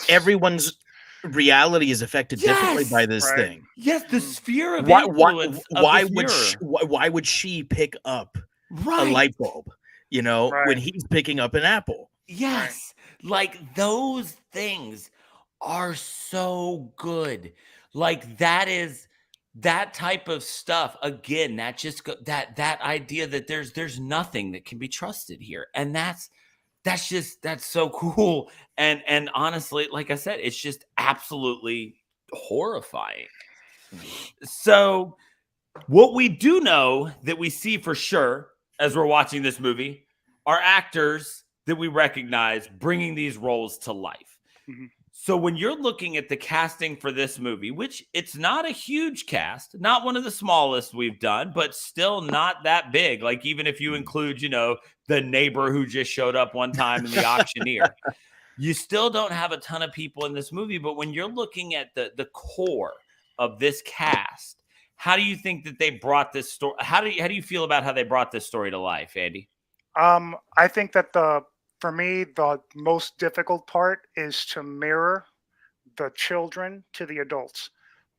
everyone's reality is affected differently by this thing. Yes, the sphere of influence. Why would she pick up a light bulb? You know, when he's picking up an apple. Yes, like those things are so good. Like that type of stuff. Again, that just that idea that there's nothing that can be trusted here, and that's so cool. And honestly, like I said, it's just absolutely horrifying. So what we do know that we see for sure as we're watching this movie are actors that we recognize bringing these roles to life. So when you're looking at the casting for this movie, which it's not a huge cast, not one of the smallest we've done, but still not that big. Like even if you include, the neighbor who just showed up one time in the auctioneer, you still don't have a ton of people in this movie. But when you're looking at the core of this cast, how do you think that they brought this story? How do you feel about how they brought this story to life, Andy? I think that for me, the most difficult part is to mirror the children to the adults,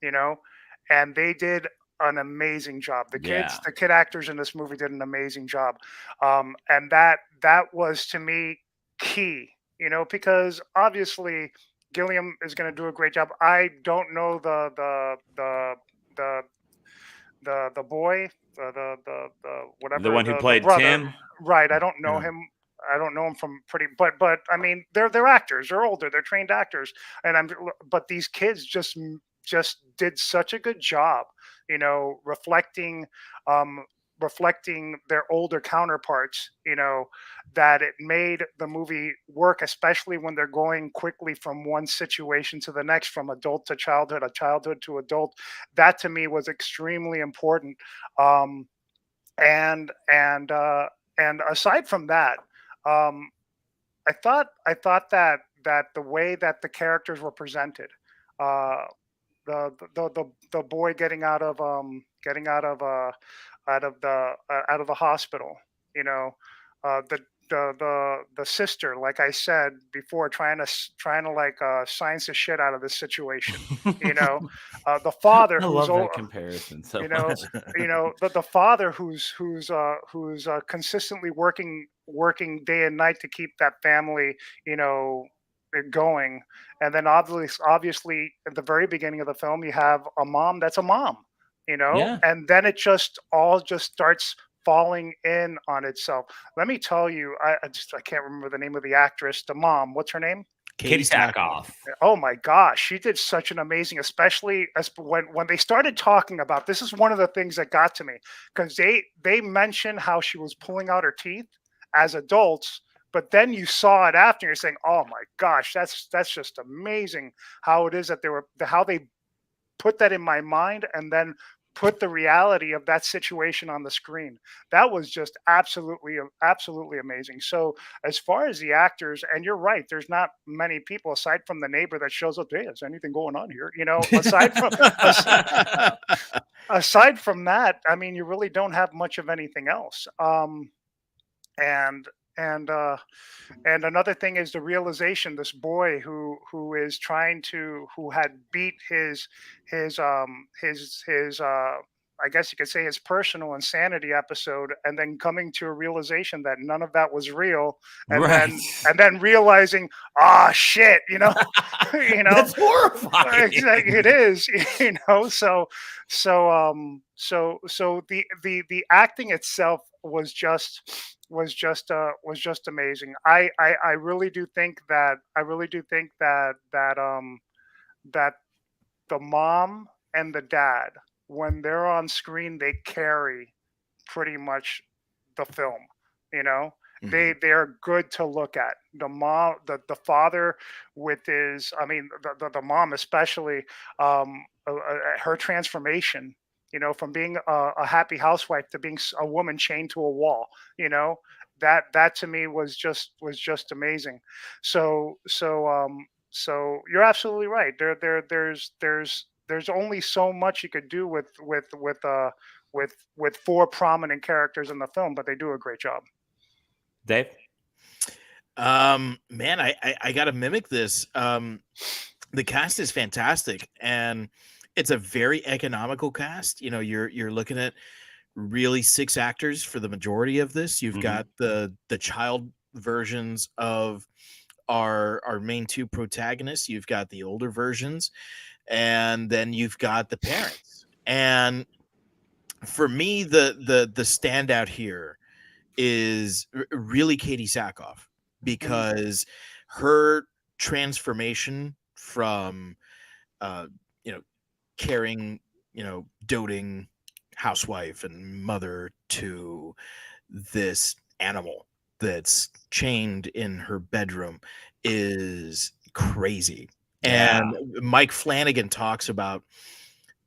and they did an amazing job. The kid actors in this movie did an amazing job. And that was to me key, because obviously Gilliam is going to do a great job. I don't know the boy, the whatever, the one who played brother. Tim. Right. I don't know him. I don't know him from but I mean, they're actors. They're older. They're trained actors. But these kids just did such a good job, reflecting their older counterparts, that it made the movie work, especially when they're going quickly from one situation to the next, from adult to childhood, a childhood to adult. That to me was extremely important. And aside from that, I thought that the way that the characters were presented, the boy getting out of the hospital, the sister, like I said before, trying to like science the shit out of this situation, the father. I love that comparison. So much. The father who's consistently working day and night to keep that family, going. And then obviously at the very beginning of the film, you have a mom that's a mom, and then it just starts falling in on itself. Let me tell you, I can't remember the name of the actress, the mom. What's her name? Katie Sackhoff. Oh my gosh, she did such an amazing, especially when they started talking about, this is one of the things that got to me, because they mentioned how she was pulling out her teeth as adults, but then you saw it after, and you're saying, oh my gosh, that's just amazing how it is that how they put that in my mind and then put the reality of that situation on the screen. That was just absolutely amazing. So as far as the actors, and you're right, there's not many people aside from the neighbor that shows up, hey, is anything going on here? Aside from that, I mean, you really don't have much of anything else. And another thing is the realization, this boy who had beat his I guess you could say, his personal insanity episode, and then coming to a realization that none of that was real, and then realizing, shit, That's horrifying. It is, So the acting itself was just amazing. I really do think that that the mom and the dad, when they're on screen, they carry pretty much the film. They're good to look at. The mom, the father with his, the mom especially, her transformation, from being a happy housewife to being a woman chained to a wall, that to me was just amazing. So you're absolutely right. There's only so much you could do with four prominent characters in the film, but they do a great job. Dave? Man, I gotta mimic this. The cast is fantastic, and it's a very economical cast. You're looking at really 6 actors for the majority of this. You've got the child versions of our main 2 protagonists. You've got the older versions, and then you've got the parents. And for me, the standout here is really Katie Sackhoff, because her transformation from caring, doting housewife and mother to this animal that's chained in her bedroom is crazy. And Mike Flanagan talks about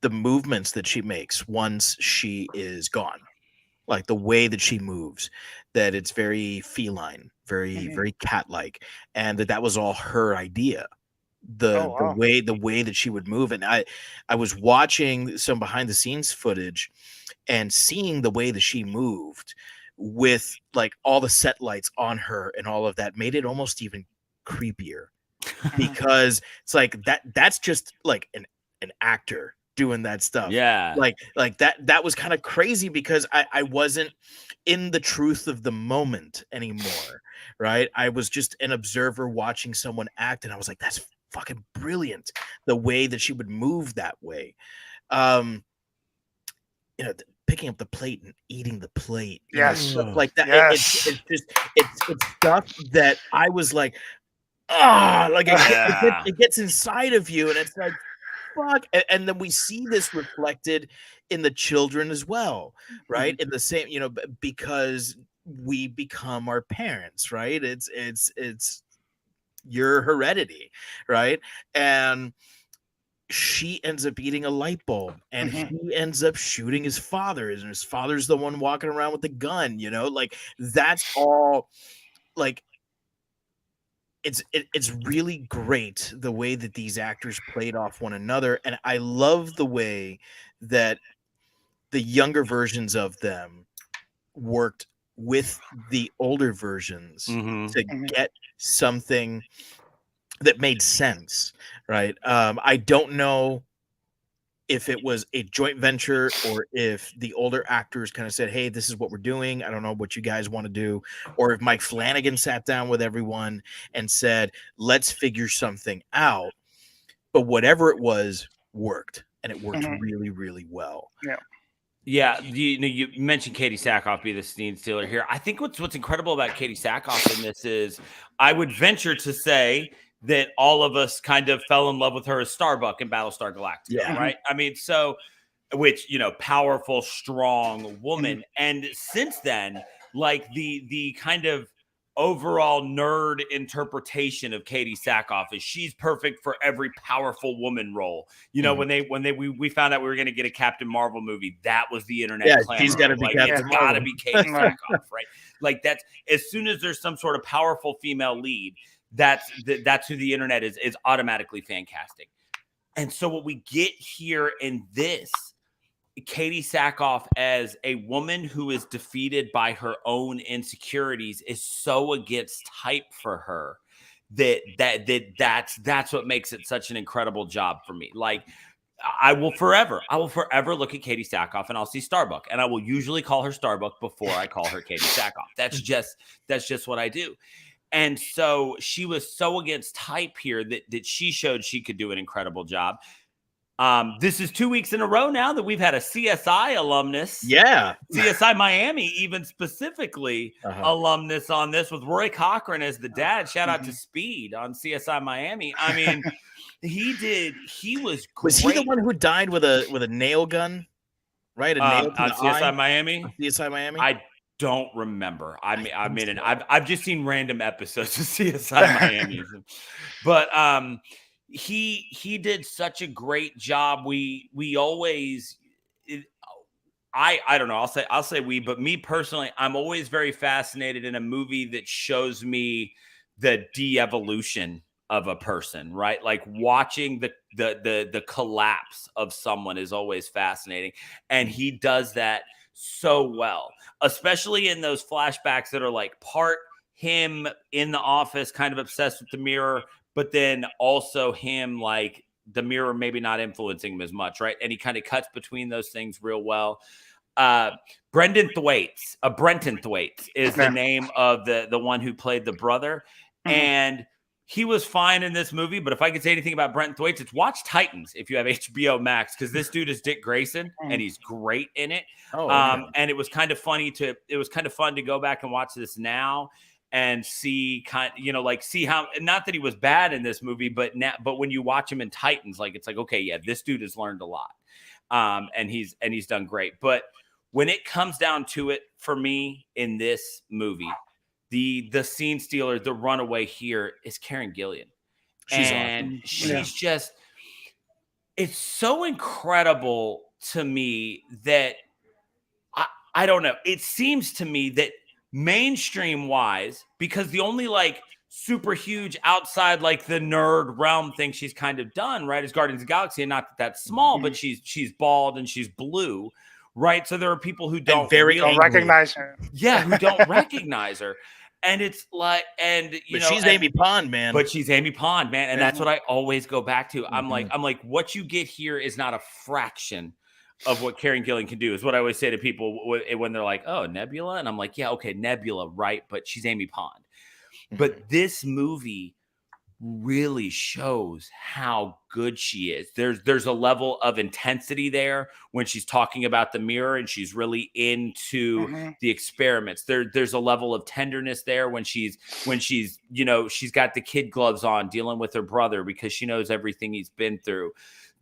the movements that she makes once she is gone, like the way that she moves, that it's very feline, very cat-like, and that was all her idea. The way that she would move. And I was watching some behind the scenes footage and seeing the way that she moved with like all the set lights on her and all of that made it almost even creepier, because it's like that's just like an actor doing that stuff. Like that was kind of crazy, because I wasn't in the truth of the moment anymore, right? I was just an observer watching someone act, and I was like, that's fucking brilliant, the way that she would move that way. Picking up the plate and eating the plate, stuff like that. Yes. It's stuff that I was like, it gets inside of you, and it's like, fuck. And then we see this reflected in the children as well, right? In the same, because we become our parents, right? It's your heredity, right? And she ends up eating a light bulb, and he ends up shooting his father, and his father's the one walking around with the gun, like that's all. Like it's really great the way that these actors played off one another, and I love the way that the younger versions of them worked with the older versions to get something that made sense, right? I don't know if it was a joint venture or if the older actors kind of said, hey, this is what we're doing. I don't know what you guys want to do. Or if Mike Flanagan sat down with everyone and said, let's figure something out. But whatever it was, worked. And it worked really, really well. Yeah, you mentioned Katie Sackhoff be the scene stealer here. I think what's incredible about Katie Sackhoff in this is, I would venture to say that all of us kind of fell in love with her as Starbuck in Battlestar Galactica, right? I mean, powerful, strong woman. And since then, like the kind of overall nerd interpretation of Katie Sackhoff is she's perfect for every powerful woman role. When we found out we were going to get a Captain Marvel movie, that was the internet. She's got to be Captain Marvel. Got to be Katie Sackhoff, right? Like that's, as soon as there's some sort of powerful female lead, that's who the internet is automatically fantastic. And so what we get here in this, Katie Sackhoff as a woman who is defeated by her own insecurities, is so against type for her that's what makes it such an incredible job for me. Like, I will forever look at Katie Sackhoff and I'll see Starbuck, and I will usually call her Starbuck before I call her Katie Sackhoff. That's just what I do. And so she was so against type here that she showed she could do an incredible job. This is 2 weeks in a row now that we've had a CSI alumnus. Yeah. CSI Miami, even specifically alumnus on this, with Roy Cochran as the dad. Shout out to Speed on CSI Miami. I mean, he was great. Was he the one who died with a nail gun? Right? A nail on CSI Miami? On CSI Miami? I don't remember. I've just seen random episodes of CSI Miami. But he did such a great job. We always, I don't know. I'll say we, but me personally, I'm always very fascinated in a movie that shows me the de-evolution of a person, right? Like watching the collapse of someone is always fascinating, and he does that so well, especially in those flashbacks that are like part him in the office, kind of obsessed with the mirror, but then also him, like the mirror maybe not influencing him as much, right? And he kind of cuts between those things real well. Brenton Thwaites is the name of the one who played the brother. And he was fine in this movie, but if I could say anything about Brenton Thwaites, it's watch Titans if you have HBO Max, because this dude is Dick Grayson and he's great in it. And it was kind of fun to go back and watch this now and see see how, not that he was bad in this movie, but when you watch him in Titans, like it's like, okay, yeah, this dude has learned a lot. And he's done great. But when it comes down to it, for me in this movie, the scene stealer, the runaway here is Karen Gillan. She's awesome. She's just, it's so incredible to me that I don't know. It seems to me that mainstream wise, because the only like super huge outside like the nerd realm thing she's kind of done, right, is Guardians of the Galaxy, and not that that's small, but she's bald and she's blue, right? So there are people who don't recognize her. Yeah, who don't recognize her. And it's like, she's Amy Pond, man. But she's Amy Pond, man. And that's what I always go back to. I'm like, what you get here is not a fraction of what Karen Gillan can do, is what I always say to people when they're like, oh, Nebula. And I'm like, yeah, okay, Nebula, right? But she's Amy Pond. But this movie really shows how good she is. There's a level of intensity there when she's talking about the mirror and she's really into the experiments. There's a level of tenderness there when she's she's got the kid gloves on dealing with her brother because she knows everything he's been through.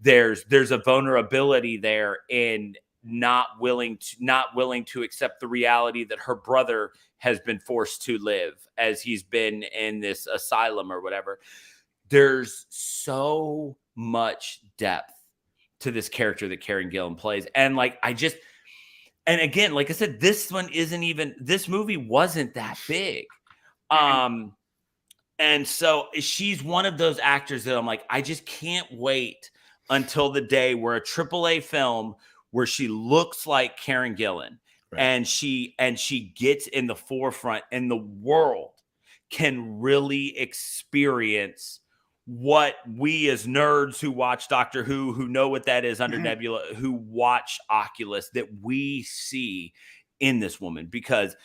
There's a vulnerability there in not willing to accept the reality that her brother has been forced to live as he's been in this asylum or whatever. There's so much depth to this character that Karen Gillan plays. And and again, like I said, this movie wasn't that big. And so she's one of those actors that I'm like, I just can't wait until the day where a AAA film where she looks like Karen Gillan, right, and she gets in the forefront and the world can really experience what we as nerds who watch Doctor Who know what that is under Nebula, who watch Oculus, that we see in this woman, because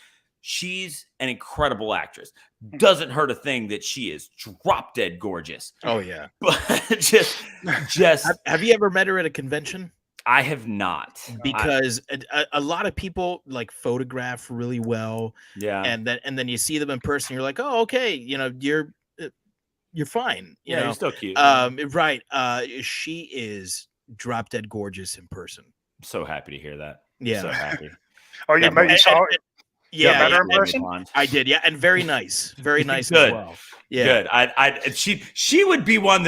she's an incredible actress. Doesn't hurt a thing that she is drop dead gorgeous. Oh yeah. But just have you ever met her at a convention? I have not, because a lot of people like photograph really well. Yeah. And then you see them in person. You're like, oh, okay. You're fine. You're still cute. Right. She is drop dead gorgeous in person. I'm so happy to hear that. Yeah. So happy. Oh, you saw it? Yeah, better in person? I did, yeah, and very nice as well. Yeah, good. She would be one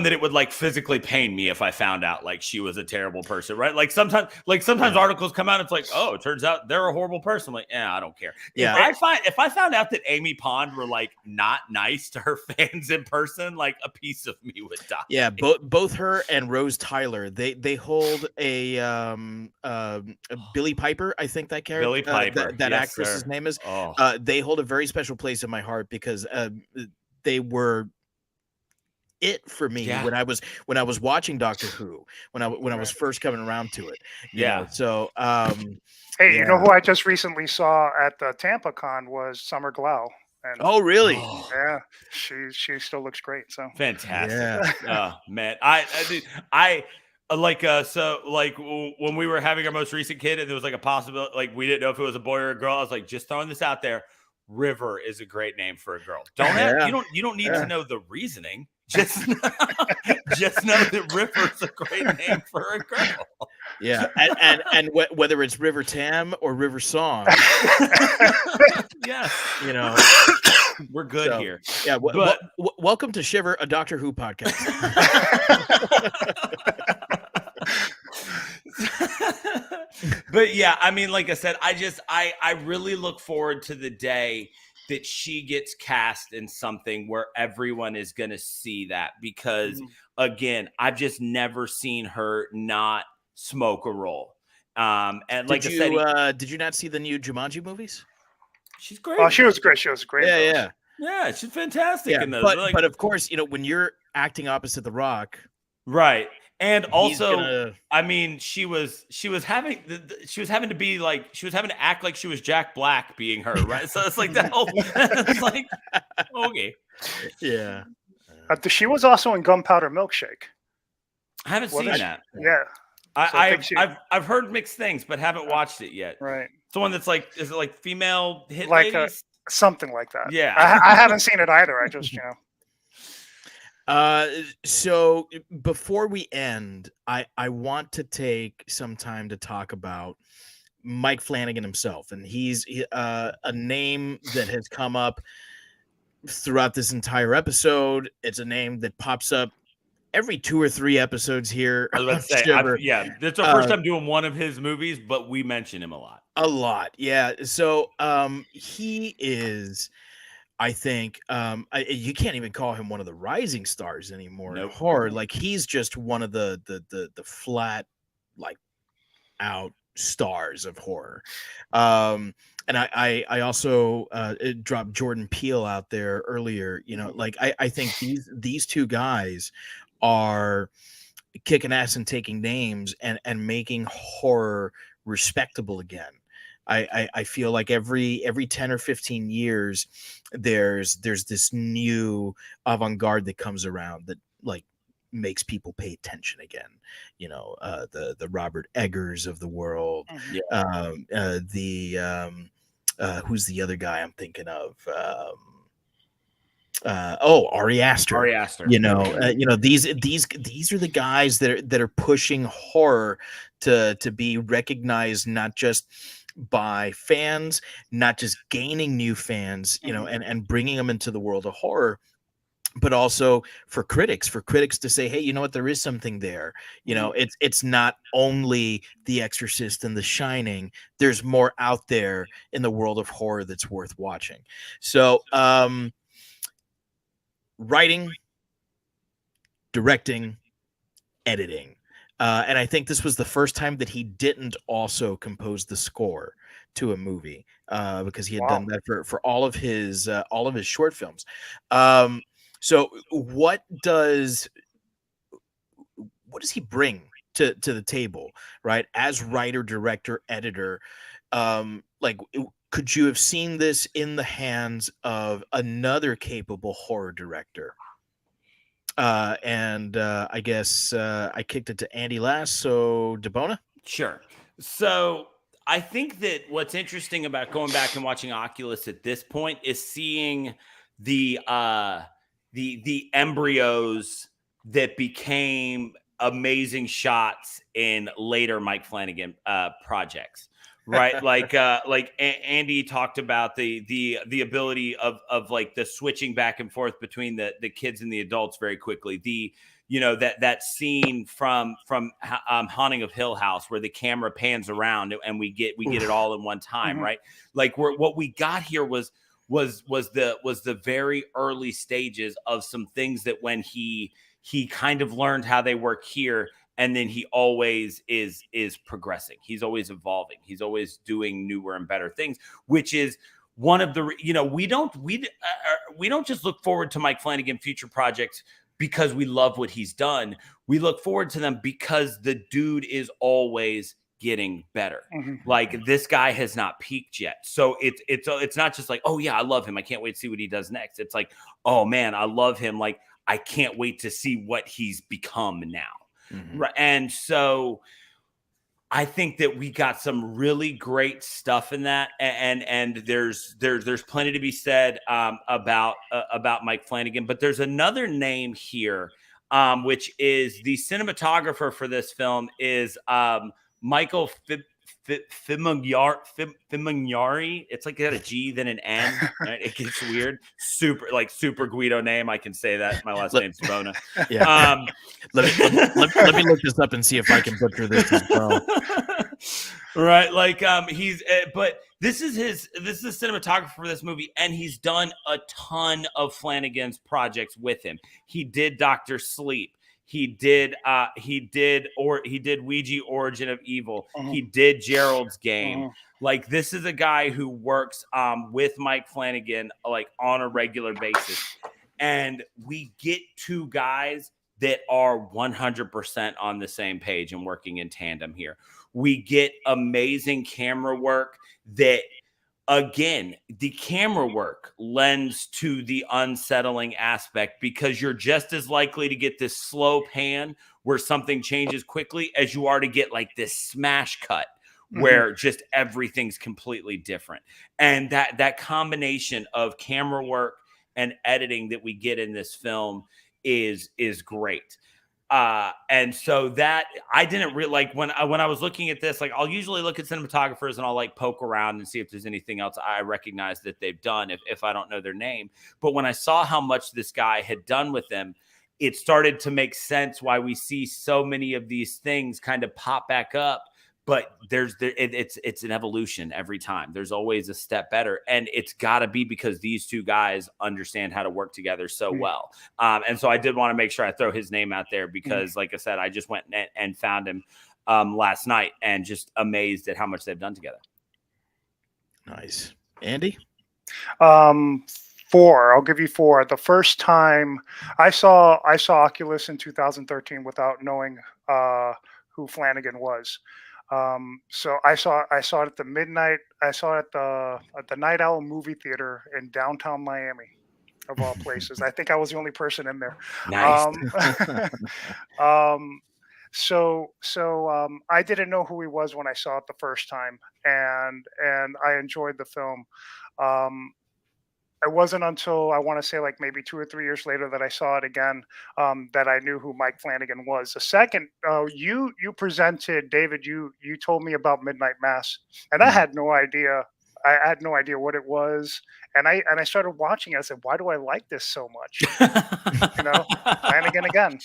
that it would like physically pain me if I found out like she was a terrible person, right? Like sometimes articles come out, it's like, oh, it turns out they're a horrible person. Like, I don't care. Yeah. If I found out that Amy Pond were like not nice to her fans in person, like a piece of me would die. Yeah, both her and Rose Tyler, they hold a Billie Piper, I think that character, Billie Piper, that yes, actress's sir. name is. Oh. They hold a very special place in my heart because they were it for me when I was watching Doctor Who, when I was first coming around to it. You know, so hey, you know who I just recently saw at the Tampa Con was Summer Glau. And oh, really? Yeah, she still looks great. So fantastic. Oh man, I like so like when we were having our most recent kid, and there was like a possibility, like we didn't know if it was a boy or a girl. I was like, just throwing this out there. River is a great name for a girl. You don't need to know the reasoning. Just know that River's a great name for a girl. Yeah, and whether it's River Tam or River Song, yes, you know, we're good here. Yeah, welcome to Shiver, a Doctor Who podcast. But yeah, I mean, like I said, I really look forward to the day that she gets cast in something where everyone is going to see that, because again, I've just never seen her not smoke a roll. And like I said, did you not see the new Jumanji movies? She's great. Oh, she was great. She was great. Yeah, she's fantastic in those. But of course, you know, when you're acting opposite The Rock, right? And also, I mean, she was having to act like she was Jack Black being her, right? So it's like that whole, it's like, okay. Yeah. She was also in Gunpowder Milkshake. I haven't seen that. Yeah. I've heard mixed things, but haven't watched it yet. Right. It's the one that's like, is it like female hit like ladies? Something like that. Yeah. I haven't seen it either. I just, So before we end, I want to take some time to talk about Mike Flanagan himself, and he's a name that has come up throughout this entire episode. It's a name that pops up every 2 or 3 episodes here. I was about to say, it's our first time doing one of his movies, but we mention him a lot. Yeah. So he is, I think, you can't even call him one of the rising stars anymore in horror. Like, he's just one of the flat, like, out stars of horror. And I also dropped Jordan Peele out there earlier. You know, like, I think these two guys are kicking ass and taking names and making horror respectable again. I feel like every 10 or 15 years there's this new avant-garde that comes around that, like, makes people pay attention again. You know, the Robert Eggers of the world. Who's the other guy I'm thinking of? Ari Aster. You know, these are the guys that are pushing horror to be recognized, not just by fans, not just gaining new fans, you know, and bringing them into the world of horror, but also for critics to say, hey, you know what, there is something there. You know, it's not only The Exorcist and The Shining. There's more out there in the world of horror that's worth watching. So, writing, directing, editing. And I think this was the first time that he didn't also compose the score to a movie, because he had done that for all of his short films. So what does he bring to the table, right? As writer, director, editor, like, could you have seen this in the hands of another capable horror director? And I guess I kicked it to Andy last. So, DeBona? Sure. So I think that what's interesting about going back and watching Oculus at this point is seeing the embryos that became amazing shots in later Mike Flanagan projects. Right. Like Andy talked about the ability of like the switching back and forth between the kids and the adults very quickly. That scene from Haunting of Hill House where the camera pans around and we get it all in one time. Right. Like what we got here was the very early stages of some things that when he kind of learned how they work here. And then he always is progressing. He's always evolving. He's always doing newer and better things, which is one of the, we don't just look forward to Mike Flanagan future projects because we love what he's done. We look forward to them because the dude is always getting better. Like, this guy has not peaked yet. So it's not just like, oh yeah, I love him, I can't wait to see what he does next. It's like, oh man, I love him. Like, I can't wait to see what he's become now. Right. And so I think that we got some really great stuff in that, and there's plenty to be said about Mike Flanagan. But there's another name here, which is the cinematographer for this film is Michael Fimignari. It's like it had a G then an N. Right? It gets weird. Super Guido name. I can say that. My last name's Bona. Yeah. Let me look this up and see if I can butcher this as well. Right, like but this is the cinematographer for this movie, and he's done a ton of Flanagan's projects with him. He did Dr. Sleep. He did Ouija Origin of Evil. He did Gerald's Game. Like, this is a guy who works with Mike Flanagan like on a regular basis. And we get two guys that are 100% on the same page and working in tandem here. We get amazing camera work that, again, the camera work lends to the unsettling aspect, because you're just as likely to get this slow pan where something changes quickly as you are to get like this smash cut where just everything's completely different. And that combination of camera work and editing that we get in this film is great. And so that I didn't really like when I was looking at this, like, I'll usually look at cinematographers and I'll like poke around and see if there's anything else I recognize that they've done if I don't know their name. But when I saw how much this guy had done with them, it started to make sense why we see so many of these things kind of pop back up. But it's an evolution every time. There's always a step better. And it's got to be because these two guys understand how to work together so well. And so I did want to make sure I throw his name out there because, like I said, I just went and found him last night and just amazed at how much they've done together. Nice. Andy? 4. I'll give you 4. The first time I saw Oculus in 2013 without knowing who Flanagan was. So I saw it at the midnight. I saw it at the Night Owl movie theater in downtown Miami, of all places. I think I was the only person in there. Nice. So I didn't know who he was when I saw it the first time, and I enjoyed the film. It wasn't until I want to say like maybe 2 or 3 years later that I saw it again that I knew who Mike Flanagan was. The second, you presented, David, you told me about Midnight Mass, and I had no idea. I had no idea what it was, and I started watching it. I said, "Why do I like this so much?" Flanagan again.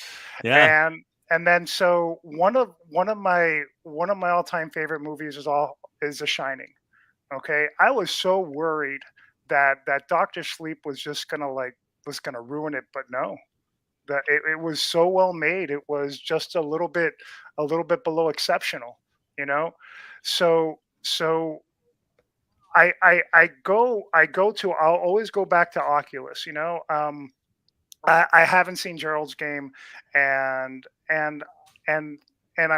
Yeah. And then so one of my all-time favorite movies is The Shining. Okay, I was so worried that Dr. Sleep was just gonna ruin it, but no, that it was so well made. It was just a little bit below exceptional, So I'll always go back to Oculus. I haven't seen Gerald's Game, and I'm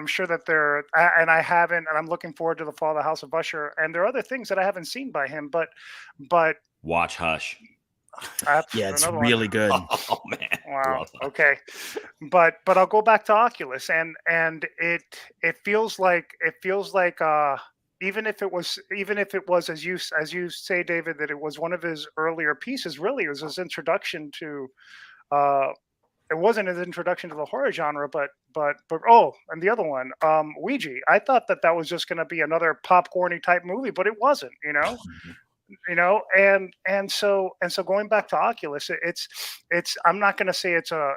sure that I haven't, and I'm looking forward to The Fall of the House of Usher. And there are other things that I haven't seen by him, but watch Hush. Yeah, it's really good. Oh man. Wow. Okay. But I'll go back to Oculus, and it feels like even if it was as you say, David, that it was one of his earlier pieces, really it was his introduction to it wasn't his introduction to the horror genre, but and the other one, Ouija. I thought that was just going to be another popcorny type movie, but it wasn't, and so going back to Oculus, it's I'm not going to say I'm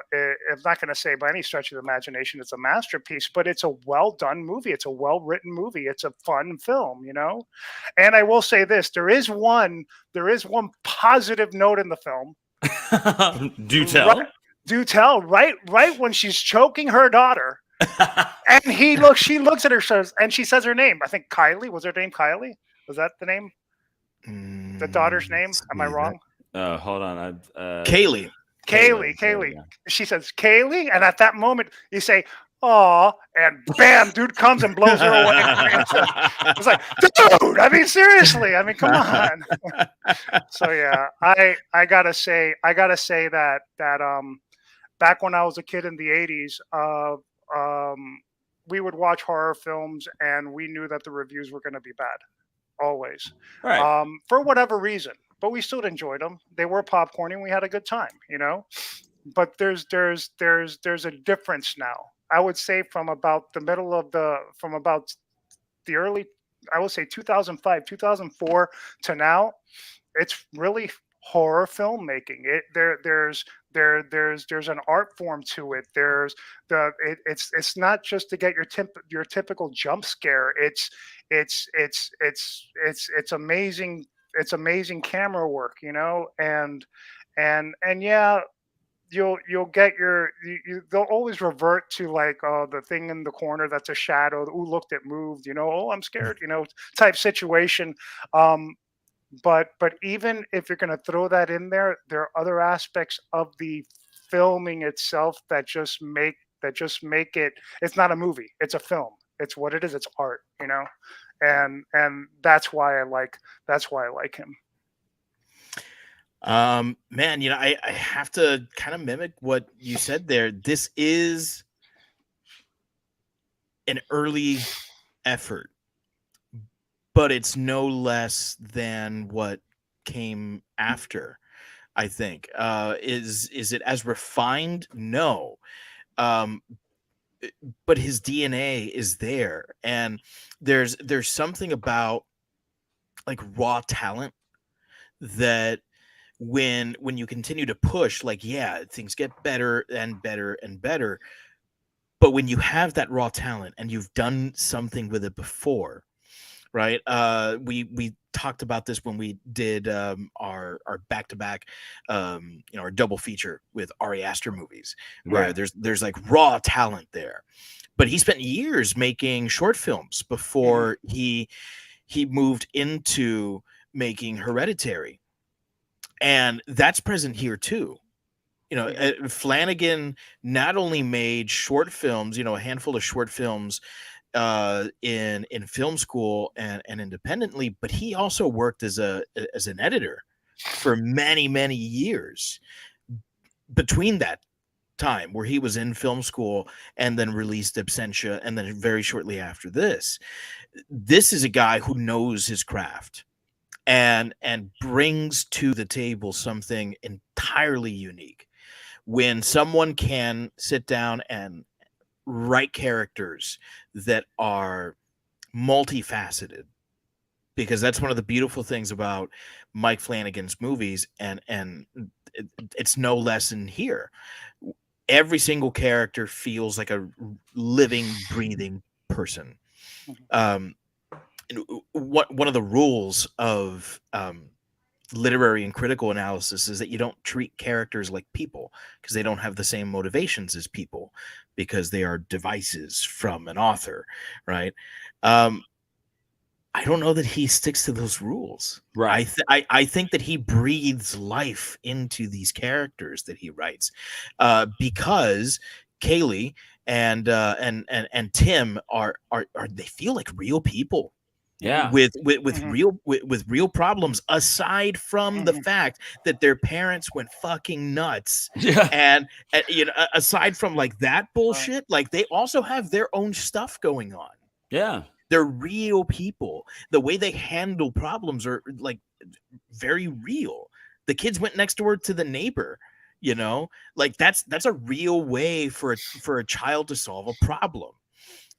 not going to say by any stretch of the imagination it's a masterpiece, but it's a well done movie. It's a well written movie. It's a fun film, And I will say this: there is one positive note in the film. Do tell. Do tell. Right when she's choking her daughter, and she looks at her, and she says her name. I think Kylie. Was her name Kylie? Was that the name? The daughter's name? Am I wrong? Hold on. Kaylee. Kaylee. She says, Kaylee? And at that moment, you say, "Aw," and bam, dude comes and blows her away. It's like, dude, I mean, seriously, I mean, come on. So yeah, I gotta say that back when I was a kid in the 80s, we would watch horror films and we knew that the reviews were gonna be bad. Always. Right. For whatever reason. But we still enjoyed them. They were popcorny and we had a good time, you know? But there's a difference now. I would say from about the early, I would say 2005, 2004 to now, it's really horror filmmaking. There's an art form to it. It's not just to get your typical jump scare. It's amazing. It's amazing camera work, you know, and yeah, you'll get they'll always revert to like the thing in the corner that's a shadow. Ooh, looked, it moved, you know. Oh, I'm scared, you know, type situation. But even if you're going to throw that in there, there are other aspects of the filming itself that just make it. It's not a movie. It's a film. It's what it is. It's art, you know, and that's why I like him. Man, you know, I have to kind of mimic what you said there. This is an early effort, but it's no less than what came after. I think is it as refined? No, but his DNA is there, and there's something about like raw talent that when you continue to push, like, yeah, things get better and better and better, but when you have that raw talent and you've done something with it before, right? We talked about this when we did our back-to-back our double feature with Ari Aster movies, where there's like raw talent there, but he spent years making short films before he moved into making Hereditary, and that's present here too. You know, Flanagan not only made short films, you know, a handful of short films in film school and independently, but he also worked as an editor for many years between that time where he was in film school and then released Absentia, and then very shortly after this is a guy who knows his craft and brings to the table something entirely unique. When someone can sit down and write characters that are multifaceted, because that's one of the beautiful things about Mike Flanagan's movies, and it's no less in here. Every single character feels like a living, breathing person. One of the rules of literary and critical analysis is that you don't treat characters like people, because they don't have the same motivations as people, because they are devices from an author, right? I don't know that he sticks to those rules. Right. I think that he breathes life into these characters that he writes, because Kaylee and Tim are they feel like real people. Yeah, with real problems, aside from the fact that their parents went fucking nuts. Yeah. And you know, aside from like that bullshit, like they also have their own stuff going on. Yeah, they're real people. The way they handle problems are like very real. The kids went next door to the neighbor, you know, like that's a real way for a child to solve a problem.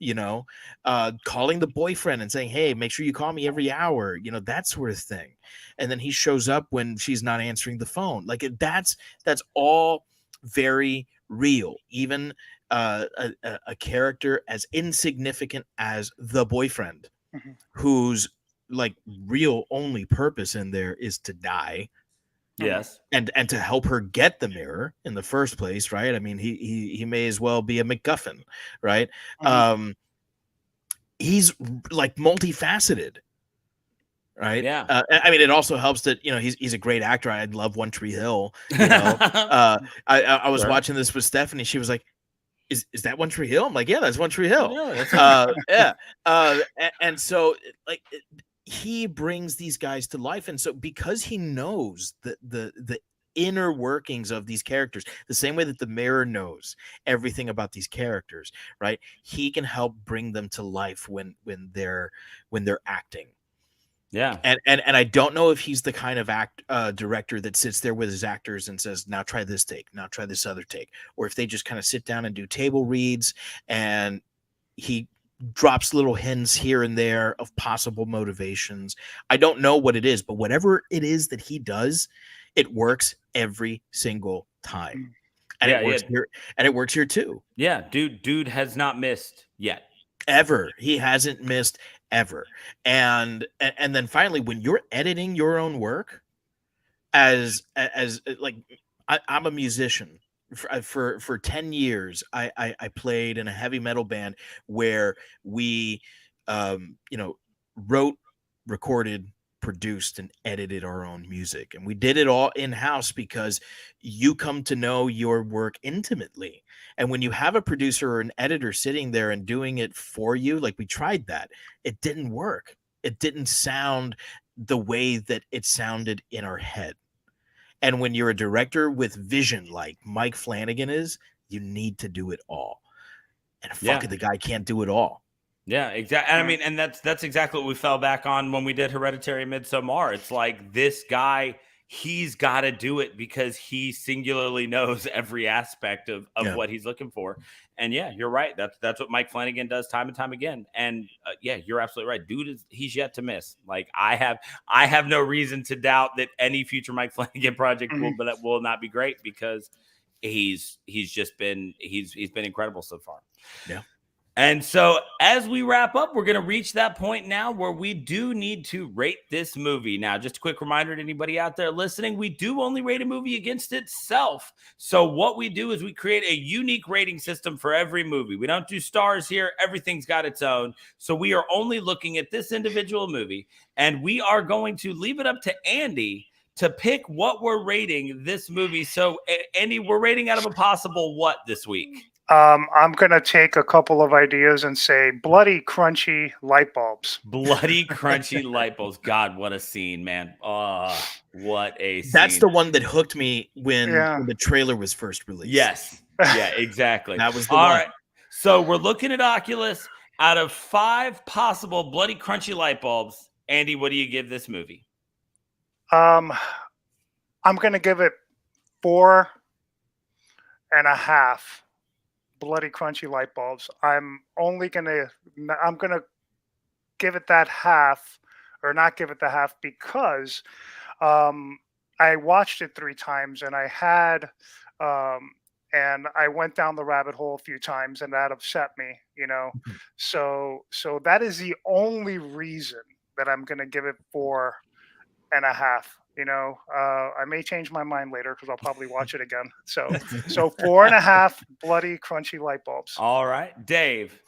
You know, calling the boyfriend and saying, hey, make sure you call me every hour, you know, that sort of thing. And then he shows up when she's not answering the phone. Like that's all very real. Even a character as insignificant as the boyfriend, whose like real only purpose in there is to die. Yes. And to help her get the mirror in the first place, right? I mean, he may as well be a MacGuffin, right? He's like multifaceted, right? Yeah. I mean, it also helps that, you know, he's a great actor. I love One Tree Hill. You know, I was watching this with Stephanie. She was like, "Is that One Tree Hill?" I'm like, "Yeah, that's One Tree Hill." No, that's Yeah. And so like he brings these guys to life, and so because he knows the inner workings of these characters, the same way that the mirror knows everything about these characters, right? He can help bring them to life when they're acting. Yeah. And I don't know if he's the kind of director that sits there with his actors and says, now try this take, now try this other take, or if they just kind of sit down and do table reads and he drops little hints here and there of possible motivations. I don't know what it is, but whatever it is that he does, it works every single time. And it works here, and it works here too. Yeah, dude has not missed yet. Ever. He hasn't missed ever. And then finally, when you're editing your own work, as like I'm a musician. For 10 years, I played in a heavy metal band where we wrote, recorded, produced, and edited our own music, and we did it all in-house because you come to know your work intimately. And when you have a producer or an editor sitting there and doing it for you, like we tried that, it didn't work. It didn't sound the way that it sounded in our head. And when you're a director with vision like Mike Flanagan is, you need to do it all. And the guy can't do it all. Yeah, exactly. I mean, and that's exactly what we fell back on when we did Hereditary Midsommar. It's like this guy, he's got to do it because he singularly knows every aspect of what he's looking for. And yeah, you're right. That's what Mike Flanagan does time and time again. And you're absolutely right. Dude, he's yet to miss. Like I have no reason to doubt that any future Mike Flanagan project will not be great because he's been incredible so far. Yeah. And so as we wrap up, we're going to reach that point now where we do need to rate this movie. Now, just a quick reminder to anybody out there listening, we do only rate a movie against itself. So what we do is we create a unique rating system for every movie. We don't do stars here. Everything's got its own. So we are only looking at this individual movie, and we are going to leave it up to Andy to pick what we're rating this movie. So, Andy, we're rating out of a possible what this week? I'm going to take a couple of ideas and say bloody, crunchy light bulbs. Bloody, crunchy light bulbs. God, what a scene, man. Oh, what a scene. That's the one that hooked me when the trailer was first released. Yes. Yeah, exactly. That was the All one. right. So we're looking at Oculus. Out of 5 possible bloody, crunchy light bulbs, Andy, what do you give this movie? I'm going to give it 4.5 bloody crunchy light bulbs. I'm gonna give it that half, or not give it the half, because I watched it 3 times and I had and I went down the rabbit hole a few times and that upset me, you know. So that is the only reason that I'm gonna give it 4.5. You know, I may change my mind later because I'll probably watch it again. So 4.5 bloody crunchy light bulbs. All right, Dave.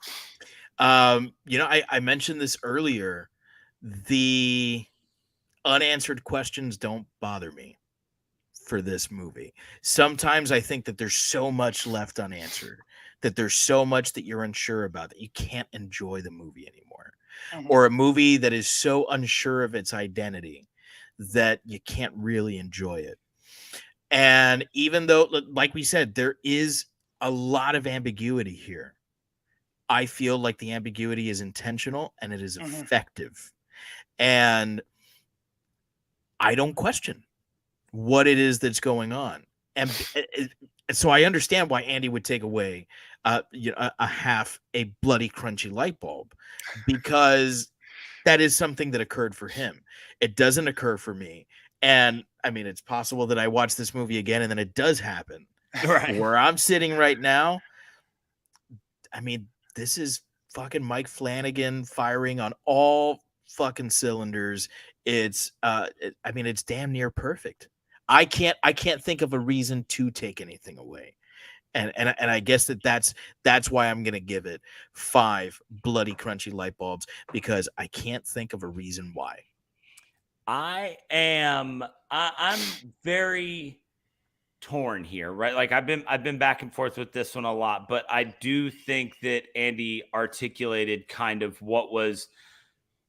I mentioned this earlier. The unanswered questions don't bother me for this movie. Sometimes I think that there's so much left unanswered, that there's so much that you're unsure about that you can't enjoy the movie anymore. Or a movie that is so unsure of its identity that you can't really enjoy it. And even though, like we said, there is a lot of ambiguity here, I feel like the ambiguity is intentional and it is effective. And I don't question what it is that's going on. And so I understand why Andy would take away a half a bloody crunchy light bulb, because that is something that occurred for him. It doesn't occur for me. And I mean, it's possible that I watch this movie again and then it does happen. Right. Where I'm sitting right now, I mean, this is fucking Mike Flanagan firing on all fucking cylinders. It's it's damn near perfect. I can't think of a reason to take anything away. And I guess that's why I'm gonna give it 5 bloody crunchy light bulbs, because I can't think of a reason why. I'm very torn here, right? Like I've been back and forth with this one a lot, but I do think that Andy articulated kind of what was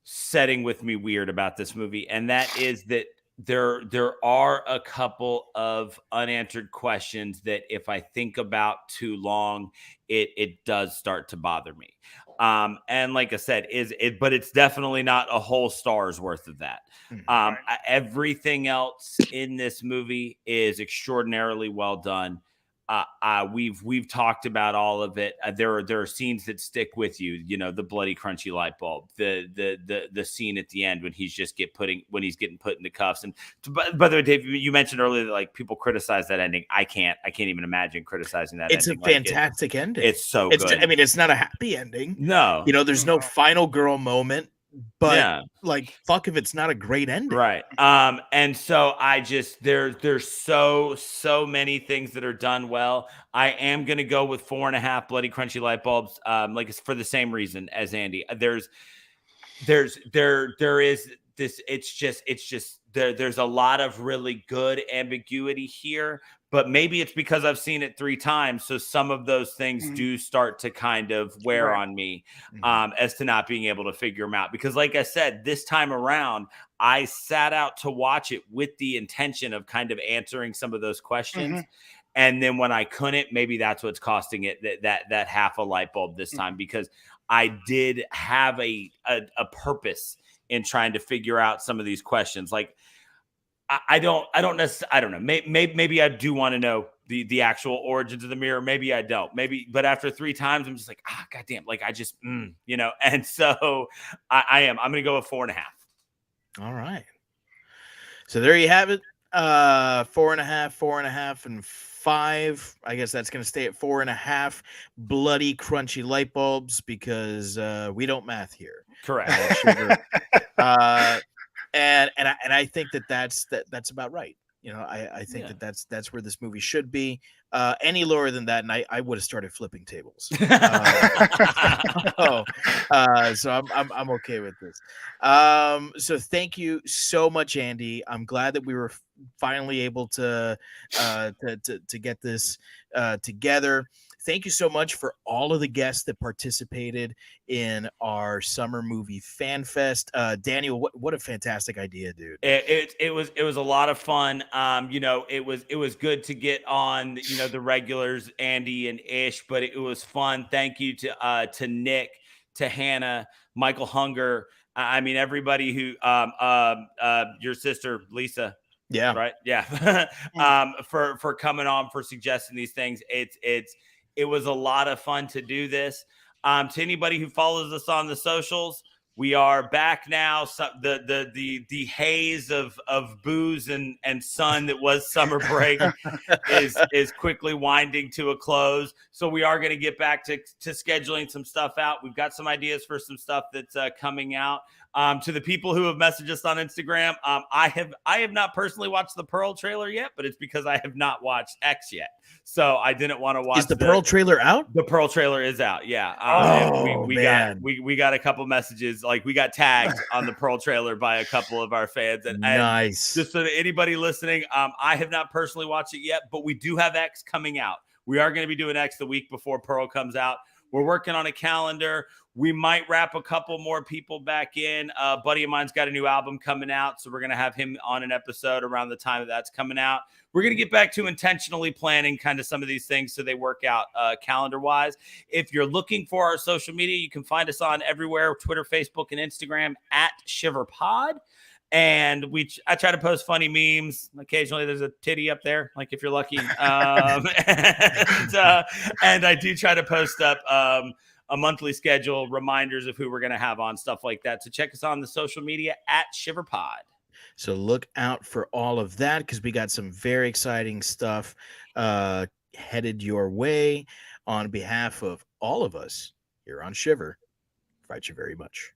setting with me weird about this movie, and that is that there are a couple of unanswered questions that if I think about too long, it does start to bother me. And like I said, but it's definitely not a whole star's worth of that. Everything else in this movie is extraordinarily well done. We've talked about all of it. There are scenes that stick with you. You know, the bloody crunchy light bulb, the scene at the end when he's getting put into cuffs. And by the way, Dave, you mentioned earlier that like people criticize that ending. I can't even imagine criticizing that. It's ending. A fantastic ending. It's so good. I mean, it's not a happy ending. No, you know, there's no final girl moment. But yeah. like, fuck if it's not a great ending. Right. And so I just there's so many things that are done well. I am gonna go with 4.5 bloody crunchy light bulbs. Like it's for the same reason as Andy. There is this, it's just there's a lot of really good ambiguity here. But maybe it's because I've seen it 3 times. So some of those things do start to kind of wear on me as to not being able to figure them out. Because like I said, this time around, I sat out to watch it with the intention of kind of answering some of those questions. And then when I couldn't, maybe that's what's costing it that half a light bulb this time, because I did have a purpose in trying to figure out some of these questions. Like, I don't know. Maybe I do want to know the actual origins of the mirror. Maybe I don't. But after 3 times, I'm just like, goddamn. Like I just, you know. And so I'm going to go with 4.5. All right. So there you have it. 4.5, and 5. I guess that's going to stay at 4.5 bloody crunchy light bulbs because we don't math here. Correct. And I think that's about right. You know, I think that's where this movie should be. Any lower than that, and I would have started flipping tables. So I'm okay with this. So thank you so much, Andy. I'm glad that we were finally able to get this together. Thank you so much for all of the guests that participated in our summer movie fan fest. Daniel, what a fantastic idea, dude. It was a lot of fun. You know, it was good to get on, you know, the regulars, Andy and Ish, but it was fun. Thank you to Nick, to Hannah, Michael Hunger. I mean, everybody who your sister Lisa. Yeah. Right. Yeah. For coming on, for suggesting these things. It was a lot of fun to do this. To anybody who follows us on the socials, we are back now. So the haze of booze and sun that was summer break is quickly winding to a close. So we are going to get back to scheduling some stuff out. We've got some ideas for some stuff that's coming out. To the people who have messaged us on Instagram, I have not personally watched the Pearl trailer yet, but it's because I have not watched X yet. So I didn't want to watch. Is the Pearl trailer out? The Pearl trailer is out. Yeah. We got a couple messages. Like we got tagged on the Pearl trailer by a couple of our fans. And nice. Just so that anybody listening, I have not personally watched it yet, but we do have X coming out. We are going to be doing X the week before Pearl comes out. We're working on a calendar. We might wrap a couple more people back in. A buddy of mine's got a new album coming out, so we're going to have him on an episode around the time that's coming out. We're going to get back to intentionally planning kind of some of these things so they work out calendar-wise. If you're looking for our social media, you can find us on everywhere, Twitter, Facebook, and Instagram at ShiverPod. And I try to post funny memes. Occasionally there's a titty up there, like if you're lucky. And I do try to post up a monthly schedule, reminders of who we're going to have on, stuff like that. So check us on the social media at ShiverPod. So look out for all of that because we got some very exciting stuff headed your way. On behalf of all of us here on Shiver, fight you very much.